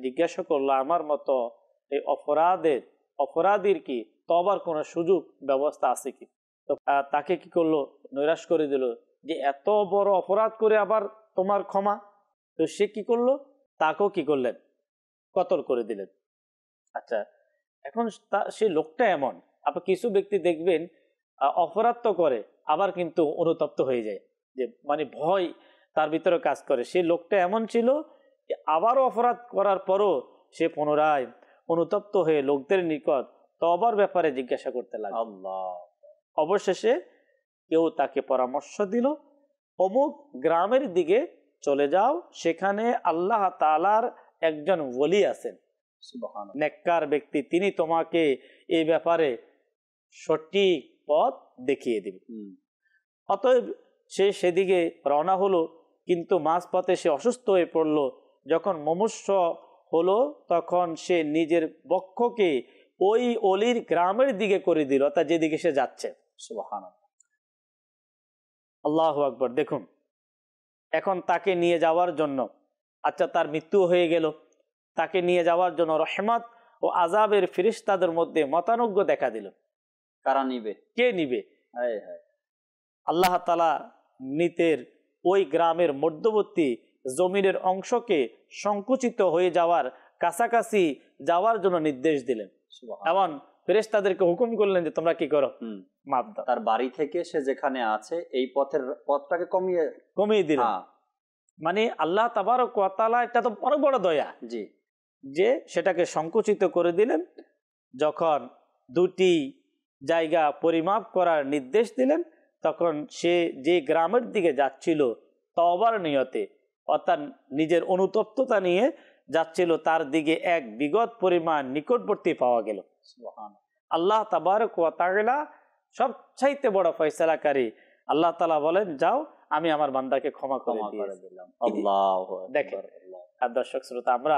জিজ্ঞাসা করলো আমার মতো এই অপরাধীর কি তওবার কোনো সুযোগ ব্যবস্থা আছে কি? তো তাকে কি করলো, নৈরাশ করে দিল যে এত বড় অপরাধ করে আবার তোমার ক্ষমা। তো সে কি করলো, তাকেও কি করলেন, কতল করে দিলেন। আচ্ছা, এখন সে লোকটা এমন, আপনি কিছু ব্যক্তি দেখবেন অপরাধ তো করে আবার কিন্তু অনুতপ্ত হয়ে যায়, যে মানে ভয় তার ভিতরে কাজ করে। সে লোকটা এমন ছিল, আবারও অপরাধ করার পরও সে পুনরায় অনুতপ্ত হয়ে লোকদের নিকট তওবার ব্যাপারে জিজ্ঞাসা করতে লাগলো। আল্লাহ, অবশেষে কেউ তাকে পরামর্শ দিল, অমুক গ্রামের দিকে চলে যাও, সেখানে আল্লাহ তাআলার একজন ওলি আছেন, নেককার ব্যক্তি, তিনি তোমাকে এই ব্যাপারে সঠিক পথ দেখিয়ে দিবে। অতএব সে সেদিকে রওনা হলো, কিন্তু মাঝপথে সে অসুস্থ হয়ে পড়ল। যখন মুমূর্ষ হলো, তখন সে নিজের বক্ষকে ওই অলির গ্রামের দিকে করে দিল, অর্থাৎ যেদিকে সে যাচ্ছে। সুবহানাল্লাহ, আল্লাহু আকবার। দেখুন, এখন তাকে নিয়ে যাওয়ার জন্য, আচ্ছা তার মৃত্যু হয়ে গেল, তাকে নিয়ে যাওয়ার জন্য রহমত ও আযাবের ফেরেশতাদের মধ্যে মতানৈক্য দেখা দিল। কারা নিবে, কে নিবে? আল্লাহ তাআলা নিতের ওই গ্রামের মধ্যবর্তী জমিনের অংশকে সংকুচিত হয়ে যাওয়ার কাছাকাছি যাওয়ার জন্য নির্দেশ দিলেন। এমন ফেরেশতাদেরকে হুকুম করলেন যে তোমরা কি করো, মাপ দাও। তার বাড়ি থেকে সে যেখানে আছে এই পথটাকে কমিয়ে দিল। মানে আল্লাহ তাবারক ওয়া তাআলা, এটা তো অনেক বড় দয়া, জি, যে সেটাকে সংকুচিত করে দিলেন। যখন দুটি জায়গা পরিমাপ করার নির্দেশ দিলেন, তখন সে যে গ্রামের দিকে যাচ্ছিল তওবার নিয়তে, অর্থাৎ নিজের অনুতপ্ততা নিয়ে যাচ্ছিল, তার দিকে এক বিগত পরিমাণ নিকটবর্তী পাওয়া গেল। আল্লাহ তাবারক ওয়া তাআলা সবচাইতে বড় ফয়সালাকারী। আল্লাহ তাআলা বলেন, যাও আমি আমার বান্দাকে ক্ষমা করে দিলাম। আল্লাহু আকবার। দেখেন দর্শক শ্রোতা, আমরা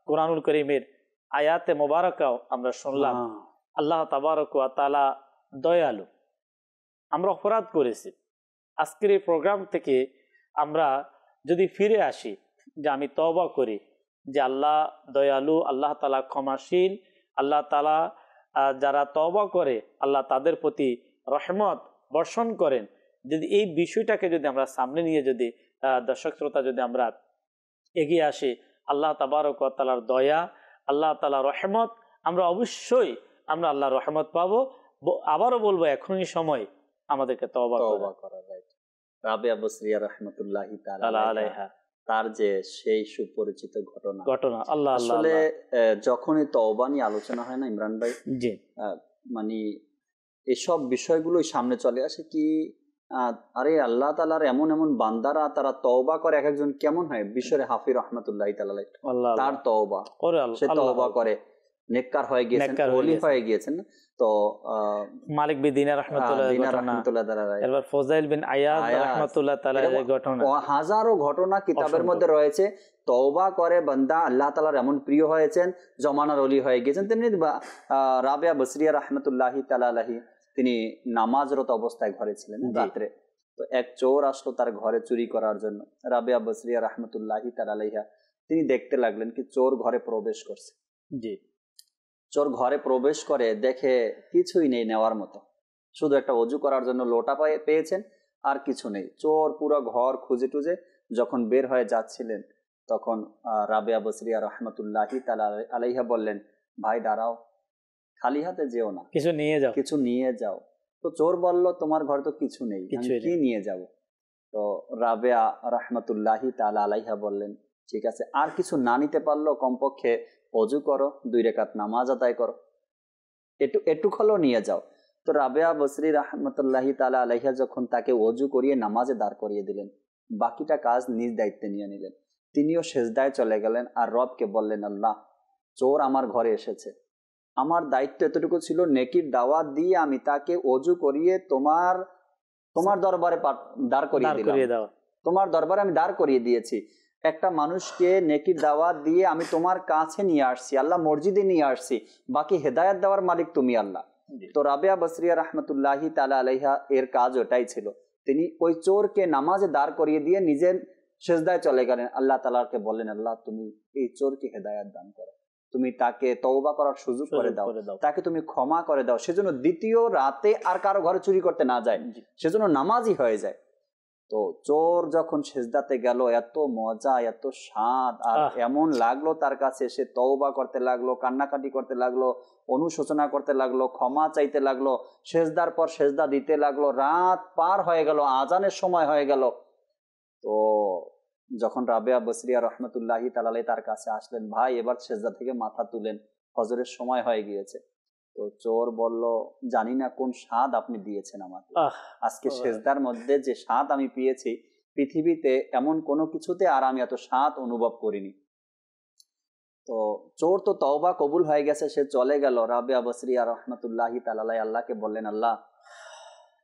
কোরআনুল কারীমের আয়াতে মোবারকাও আমরা শুনলাম আল্লাহ তাবারক ওয়া তাআলা দয়ালু। আমরা অপরাধ করেছি, আজকের এই প্রোগ্রাম থেকে আমরা যদি ফিরে আসি, যে আমি তওবা করি, যে আল্লাহ দয়ালু, আল্লাহ তাআলা ক্ষমাশীল, আল্লাহ তাআলা যারা তওবা করে আল্লাহ তাদের প্রতি রহমত বর্ষণ করেন। যদি এই বিষয়টাকে যদি আমরা সামনে নিয়ে যদি দর্শক শ্রোতা যদি আমরা এগিয়ে আসি, আল্লাহ তাবারক ওয়া তাআলার দয়া, আল্লাহ তাআলার রহমত, আমরা অবশ্যই আমরা আল্লাহর রহমত পাবো। আবারও বলবো, এখনই সময় আমাদেরকে তওবা করা যায়। রাবিয়া বসরিয়া রাহমাতুল্লাহি তাআলা আলাইহা, তার যে সেই সুপরিচিত ঘটনা আল্লাহ আসলে যখনই তওবা নিয়ে আলোচনা হয় না ইমরান ভাই, জি, মানে এসব বিষয়গুলোই সামনে চলে আসে কি, আরে আল্লাহ তাআলার এমন এমন বান্দারা তারা তওবা করে, এক একজন কেমন হয়। বিশ্বরে হাফি রহমাতুল্লাহি তাআলা তার তওবা, সে তওবা করে, নেককার হয়ে গিয়েছেন, ওলি হয়ে গিয়েছেন। তো মালিক বিন দিনার রাহমাতুল্লাহ তাআলা, এরপর ফজাইল বিন আয়াদ রাহমাতুল্লাহ তাআলার ঘটনা, হাজারো ঘটনা কিতাবের মধ্যে রয়েছে। তওবা করে বান্দা আল্লাহ তাআলার এমন প্রিয় হয়েছেন, জমানার ওলি হয়ে গিয়েছেন। তেমনি রাবিয়া বসরিয়া রাহমাতুল্লাহি তাআলা আলাইহি, তিনি নামাজরত অবস্থায় ঘরে ছিলেন রাত্রে। তো এক চোর আসলো তার ঘরে চুরি করার জন্য। রাবিয়া বসরিয়া রাহমাতুল্লাহি তাআলা আলাইহা তিনি দেখতে লাগলেন কি চোর ঘরে প্রবেশ করছে। জি, চোর ঘরে প্রবেশ করে দেখে কিছুই নেই নেওয়ার মতো, শুধু একটা ওযু করার জন্য লোটা পেয়েছেন, আর কিছু নেই। চোর পুরো ঘর খুঁজে টুজে যখন বের হয়ে যাচ্ছিলেন, তখন রাবেয়া বসরিয়া রহমতুল্লাহি তাআলা আলাইহা বললেন, ভাই দাঁড়াও, খালি হাতে যেও না, কিছু নিয়ে যাও, কিছু নিয়ে যাও। তো চোর বলল, তোমার ঘরে তো কিছু নেই, আমি কি নিয়ে যাব? তো রাবেয়া রহমতুল্লাহি তাআলা আলাইহা বললেন, ঠিক আছে, আর কিছু না নিতে পারলো কমপক্ষে অজু করো, 2 রাকাত নামাজ আদায় করো, একটু হলেও নিয়ে যাও। তো রাবেয়া বসরি রহমতুল্লাহি তাআলা আলাইহা যখন তাকে অজু করিয়ে নামাজে দাঁড় করিয়ে দিলেন, বাকিটা কাজ নিজ দায়িত্বে নিয়ে নিলেন। তিনিও সেজদায় চলে গেলেন আর রবকে বললেন, আল্লাহ, চোর আমার ঘরে এসেছে, আমার দায়িত্ব এতটুকু ছিল নেকির দাওয়াত দিয়ে আমি তাকে অজু করিয়ে তোমার দরবারে দাঁড় করিয়ে দিলাম, তোমার দরবারে আমি দাঁড় করিয়ে দিয়েছি। একটা মানুষকে নেকির দাওয়াত দিয়ে আমি তোমার কাছে নিয়ে আসছি, আল্লাহ মসজিদে নিয়ে আসছি, বাকি হেদায়েত দেওয়ার মালিক তুমি আল্লাহ। তো রাবেয়া বসরিয়া রহমতুল্লাহি তাআলা আলাইহা এর কাজ ওটাই ছিল। তিনি ওই চোরকে নামাজে দাঁড় করিয়ে দিয়ে নিজের সেজদায় চলে গেলেন, আল্লাহ তাআলাকে বললেন, আল্লাহ তুমি এই চোরকে হেদায়েত দান করো, তুমি তাকে তওবা করার সুযোগ করে দাও, তাকে তুমি ক্ষমা করে দাও, সেজন্য দ্বিতীয় রাতে আর কারো ঘরে চুরি করতে না যায়, সেজন্য নামাজই হয়ে যায়। তো চোর যখন সেজদাতে গেল, এত মজা, এত স্বাদ, আর এমন লাগলো তার কাছে, সে তওবা করতে লাগলো, কান্নাকাটি করতে লাগলো, অনুশোচনা করতে লাগলো, ক্ষমা চাইতে লাগলো, সেজদার পর সেজদা দিতে লাগলো। রাত পার হয়ে গেল, আজানের সময় হয়ে গেল। তো যখন রাবেয়া বসরিয়া রহমতুল্লাহি তাআলা তার কাছে আসলেন, ভাই এবার সেজদা থেকে মাথা তুলেন, ফজরের সময় হয়ে গিয়েছে। তো চোর বলল, জানি না কোন স্বাদ আপনি দিয়েছেন আমাকে, আজকে সেজদার মধ্যে যে স্বাদ আমি পেয়েছি, পৃথিবীতে এমন কোনো কিছুতে আর আমি এত স্বাদ অনুভব করিনি। তো চোর তো তওবা কবুল হয়ে গেছে, সে চলে গেল। রাবেয়া বসরিয়া রহমতুল্লাহি তাআলা আল্লাহকে বললেন, আল্লাহ,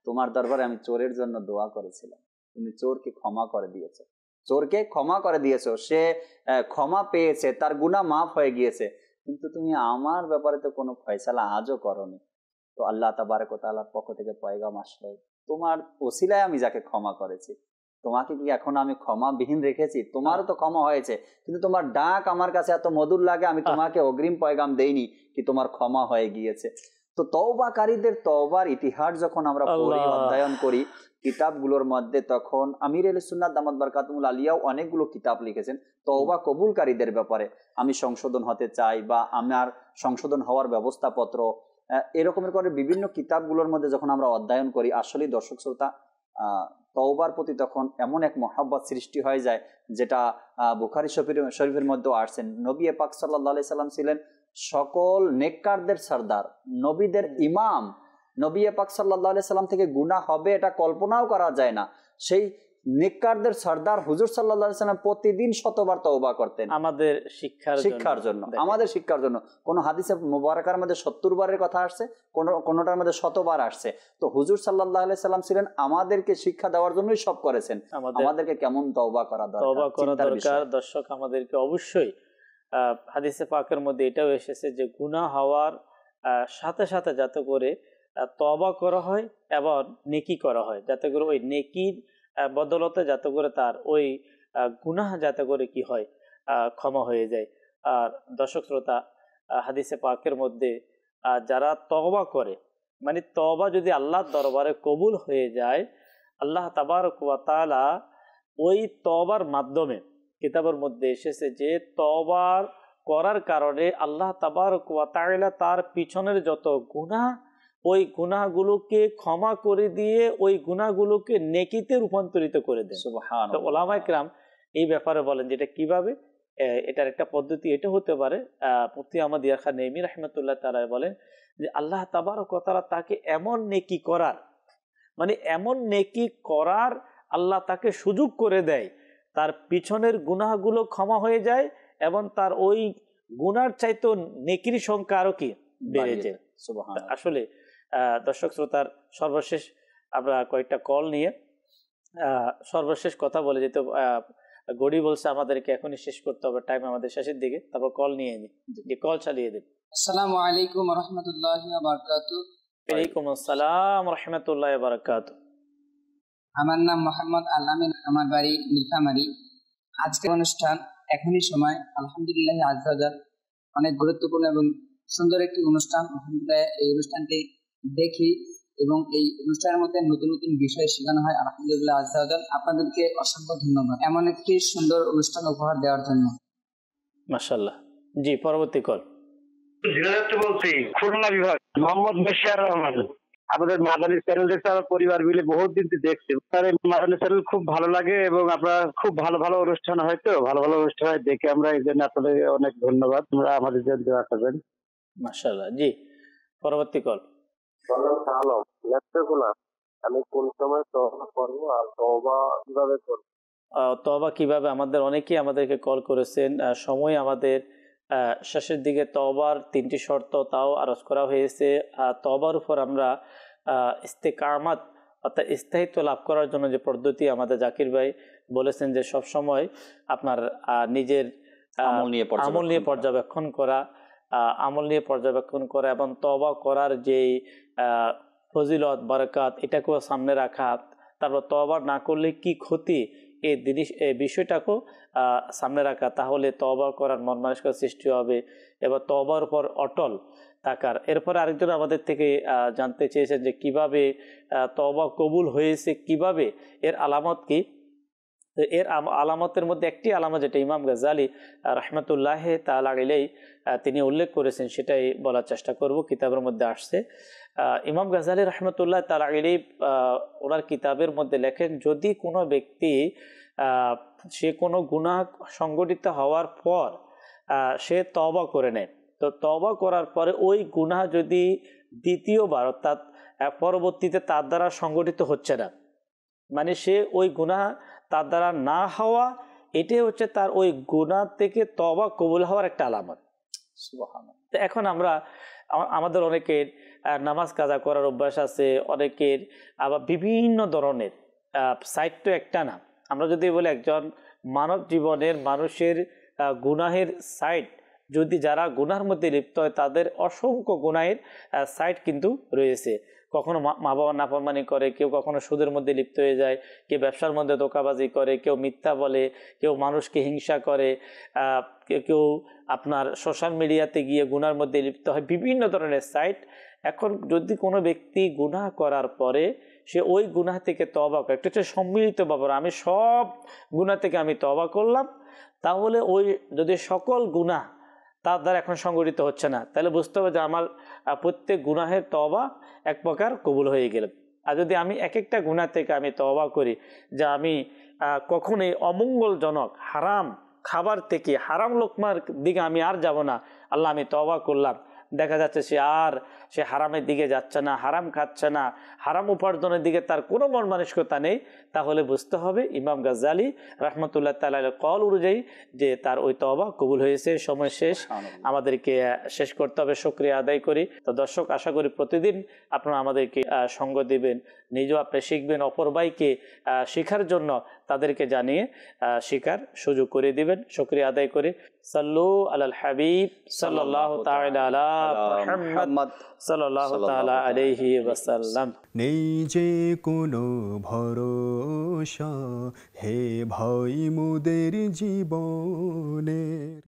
তোমার দরবারে আমি চোরের জন্য দোয়া করেছিলাম, তুমি চোরকে ক্ষমা করে দিয়েছো, চোরকে ক্ষমা করে দিয়েছো, সে ক্ষমা পেয়েছে, তার গুনাহ মাফ হয়ে গিয়েছে, কিন্তু তুমি আমার ব্যাপারে তো কোনো ফয়সালা আজও করনি। তো আল্লাহ তাবারক ওয়া তাআলার পক্ষ থেকে পয়গাম আসলো, তোমার ওসিলায় আমি যাকে ক্ষমা করেছি, তোমাকে কি এখন আমি ক্ষমা বিহীন রেখেছি? তোমারও তো ক্ষমা হয়েছে, কিন্তু তোমার ডাক আমার কাছে এত মধুর লাগে, আমি তোমাকে অগ্রিম পয়গাম দেইনি কি তোমার ক্ষমা হয়ে গিয়েছে। তো তওবাকারীদের তওবার ইতিহাস যখন আমরা পড়ি, অধ্যয়ন করি কিতাবগুলোর মধ্যে, তখন আমির আহলে সুন্নাত দামাত বারকাতুহুল আলিয়াও অনেকগুলো কিতাব লিখেছেন তওবা কবুলকারীদের ব্যাপারে। আমি সংশোধন হতে চাই, বা আমার সংশোধন হওয়ার ব্যবস্থাপত্র, এরকমের করে বিভিন্ন কিতাবগুলোর মধ্যে যখন আমরা অধ্যয়ন করি, আসলে দর্শক শ্রোতা তওবার প্রতি তখন এমন এক মহব্বত সৃষ্টি হয়ে যায়, যেটা বুখারী শরীফের মধ্যেও আসছেন। নবী পাক সাল্লাল্লাহু আলাইহি সাল্লাম ছিলেন সকল নেককারদের সরদার, নবীদের ইমাম। নবী পাক সাল্লাল্লাহু আলাইহি সাল্লাম থেকে গুনাহ হবে এটা কল্পনাও করা যায় না। সেই নেককারদের সরদার হুজুর সাল্লাল্লাহু আলাইহি সাল্লাম প্রতিদিন শতবার তওবা করতেন, আমাদের শিক্ষার জন্য, আমাদের শিক্ষার জন্য। কোন হাদিসে মুবারাকার মধ্যে 70 বারের কথা আসছে, কোনটার মধ্যে 100 বার আসছে। তো হুজুর সাল্লাল্লাহু আলাইহি সাল্লাম ছিলেন আমাদেরকে শিক্ষা দেওয়ার জন্যই সব করেছেন, আমাদেরকে কেমন তওবা করা দরকার। দর্শক, আমাদেরকে অবশ্যই হাদিসে পাকের মধ্যে এটাও এসেছে যে গুনাহ হওয়ার সাথে সাথে যাতে করে তওবা করা হয় এবং নেকি করা হয়, যাতে করে ওই নেকির বদলতে যাতে করে তার ওই গুনাহ যাতে করে কি হয়, ক্ষমা হয়ে যায়। আর দর্শক শ্রোতা, হাদিসে পাকের মধ্যে যারা তওবা করে, মানে তওবা যদি আল্লাহর দরবারে কবুল হয়ে যায়, আল্লাহ তাবারক ওয়া তাআলা ওই তওবার মাধ্যমে, কিতাবের মধ্যে এসেছে যে তওবার করার কারণে আল্লাহ তাবারক ওয়া তাআলা তার পিছনের যত গুনাহ, ওই গুনাহগুলোকে ক্ষমা করে দিয়ে ওই গুনাহগুলোকে নেকিতে রূপান্তরিত করে দেন। সুবহানাল্লাহ। তো উলামায়ে কেরাম এই ব্যাপারে বলেন যেটা কিভাবে, এটার একটা পদ্ধতি এটা হতে পারে। মুফতি আহমদ ইয়াহিয়া খান নেমি রাহমাতুল্লাহ তাআলা বলেন যে আল্লাহ তাবারক ওয়া তাআলা তাকে এমন নেকি করার, মানে এমন নেকি করার আল্লাহ তাকে সুযোগ করে দেয়, তার পিছনের গুনাহগুলো ক্ষমা হয়ে যায় এবং তার ওই গুনার চাইতে নেকির সংখ্যা আরো কি বেড়ে যায়। সুবহানাল্লাহ। আসলে দর্শক শ্রোতার সর্বশেষ আমরা কয়েকটা কল নিয়ে সর্বশেষ কথা বলে যেতে, গড়ি বলছে আমাদেরকে এখনই শেষ করতে হবে, টাইম আমাদের শেষের দিকে, তারপর কল নিয়ে নিই, কল চালিয়ে দিন। আসসালামু আলাইকুম ওয়া রাহমাতুল্লাহি ওয়া বারাকাতুহু। ওয়ালাইকুম আসসালাম ওয়া রাহমাতুল্লাহি ওয়া বারাকাতুহু। আমার নাম মোহাম্মদ আলামিন, আমার বাড়ি নীলফামারী। আজকের অনুষ্ঠান এখনই সময়, আলহামদুলিল্লাহ আযজা ওয়া জাল, অনেক গুরুত্বপূর্ণ এবং সুন্দর একটি অনুষ্ঠান। আলহামদুলিল্লাহ এই অনুষ্ঠানটি দেখি এবং এই অনুষ্ঠানের মধ্যে নতুন নতুন বিষয় শেখানো হয়। আলহামদুলিল্লাহ আযজাওয়াজাল, আপনাদেরকে অসংখ্য ধন্যবাদ এমন একটি সুন্দর অনুষ্ঠান উপহার দেওয়ার জন্য। মাশাআল্লাহ। জি, পরবর্তী কল। ঝিনাইদহ বলছি, খুলনা বিভাগ, মোহাম্মদ বশির রহমান। আমাদের মাদানী চ্যানেল দেখতে আমার পরিবার মিলে বহুত দিন দেখছি। তার এই মাদানী চ্যানেল খুব ভালো লাগে এবং আপনার খুব ভালো ভালো অনুষ্ঠান হয়, তো ভালো ভালো অনুষ্ঠান হয় দেখে আমরা, এই জন্য আপনাদের অনেক ধন্যবাদ। তোমরা আমাদের জন্য দোয়া করবেন। মাশাআল্লাহ। জি, পরবর্তী কল। আলম, নেত্রকোনা। আমি কোন সময় তওবা করবো আর তওবা কিভাবে করবো? তওবা কিভাবে, আমাদের অনেকেই আমাদেরকে কল করেছেন। সময় আমাদের শেষের দিকে। তওবার 3টি শর্ত তাও আরজ করা হয়েছে। তওবার উপর আমরা ইস্তেকামাত অর্থাৎ স্থায়িত্ব লাভ করার জন্য যে পদ্ধতি আমাদের জাকির ভাই বলেছেন যে সব সময় আপনার নিজের আমল নিয়ে পর্যবেক্ষণ করা, এবং তওবা করার যেই ফজিলত বরকত এটাকেও সামনে রাখা, তারপর তওবা না করলে কি ক্ষতি এই বিষয়টাকেও সামনে রাখা, তাহলে তওবা করার মন মানসিকতা সৃষ্টি হবে এবং তওবার উপর অটল থাকার। এরপরে আরেকজন আমাদের থেকে জানতে চেয়েছেন যে কিভাবে তওবা কবুল হয়েছে, কিভাবে এর আলামত কি। এর আলামতের মধ্যে একটি আলামত যেটা ইমাম গাজ্জালি রাহমাতুল্লাহ তাআলা আলাইহি তিনি উল্লেখ করেছেন সেটাই বলার চেষ্টা করব। কিতাবের মধ্যে আসছে, ইমাম গাজ্জালি রাহমাতুল্লাহ তাআলা আলাইহি ওনার কিতাবের মধ্যে লেখেন, যদি কোনো ব্যক্তি সে কোনো গুনাহ সংগঠিত হওয়ার পর সে তওবা করে নেয়, তো তওবা করার পরে ওই গুনাহ যদি দ্বিতীয়বার অর্থাৎ পরবর্তীতে তার দ্বারা সংগঠিত হচ্ছে না, মানে সে ওই গুনাহ তার দ্বারা না হওয়া, এটাই হচ্ছে তার ওই গুনাহ থেকে তওবা কবুল হওয়ার একটা আলামত। সুবহানাল্লাহ। তো এখন আমাদের অনেকের নামাজ কাজা করার অভ্যাস আছে, অনেকের আবার বিভিন্ন ধরনের সাইট, তো একটা না। আমরা যদি বলি একজন মানব জীবনের মানুষের গুনাহের সাইট, যদি যারা গুনার মধ্যে লিপ্ত হয় তাদের অসংখ্য গুনাহের সাইট কিন্তু রয়েছে। কখনো মা বাবার নাফরমানি করে, কেউ কখনো সুদের মধ্যে লিপ্ত হয়ে যায়, কেউ ব্যবসার মধ্যে ধোঁকাবাজি করে, কেউ মিথ্যা বলে, কেউ মানুষকে হিংসা করে, কেউ আপনার সোশ্যাল মিডিয়াতে গিয়ে গুনার মধ্যে লিপ্ত হয়, বিভিন্ন ধরনের সাইট। এখন যদি কোনো ব্যক্তি গুনাহ করার পরে সে ওই গুনাহ থেকে তওবা করে, একটা হচ্ছে সম্মিলিত ব্যাপার, আমি সব গুনাহ থেকে আমি তওবা করলাম, তাহলে ওই যদি সকল গুনাহ তার দ্বারা এখন সংগঠিত হচ্ছে না, তাহলে বুঝতে হবে যে আমার প্রত্যেক গুনাহের তওবা এক প্রকার কবুল হয়ে গেল। আর যদি আমি এক একটা গুনাহ থেকে আমি তওবা করি যে আমি কখনোই অমঙ্গলজনক হারাম খাবার থেকে, হারাম লোকমার দিকে আমি আর যাব না, আল্লাহ আমি তওবা করলাম, দেখা যাচ্ছে সে হারামের দিকে যাচ্ছে না, হারাম খাচ্ছে না, হারাম উপার্জনের দিকে তার কোনো মন মানসিকতা নেই, তাহলে বুঝতে হবে ইমাম গাজ্জালি রাহমাতুল্লাহ তাআলা কল অনুযায়ী যে তার ওই তওবা কবুল হয়েছে। সময় শেষ, আমাদেরকে শেষ করতে হবে। শুকরিয়া আদায় করি। তো দর্শক, আশা করি প্রতিদিন আপনারা আমাদেরকে সঙ্গ দিবেন, নিজেও আপনি শিখবেন, অপর ভাইকে শেখার জন্য তাদেরকে জানিয়ে শেখার সুযোগ করে দিবেন। শুকরিয়া আদায় করি। সাল্লু আলাল হাবিব সাল্লাল্লাহু তাআলা আলা মুহাম্মদ সাল্লাল্লাহু তাআলা আলাইহি ওয়াসাল্লাম। নেই যে কোনো ভরসা হে ভাই মোদের জীবনের।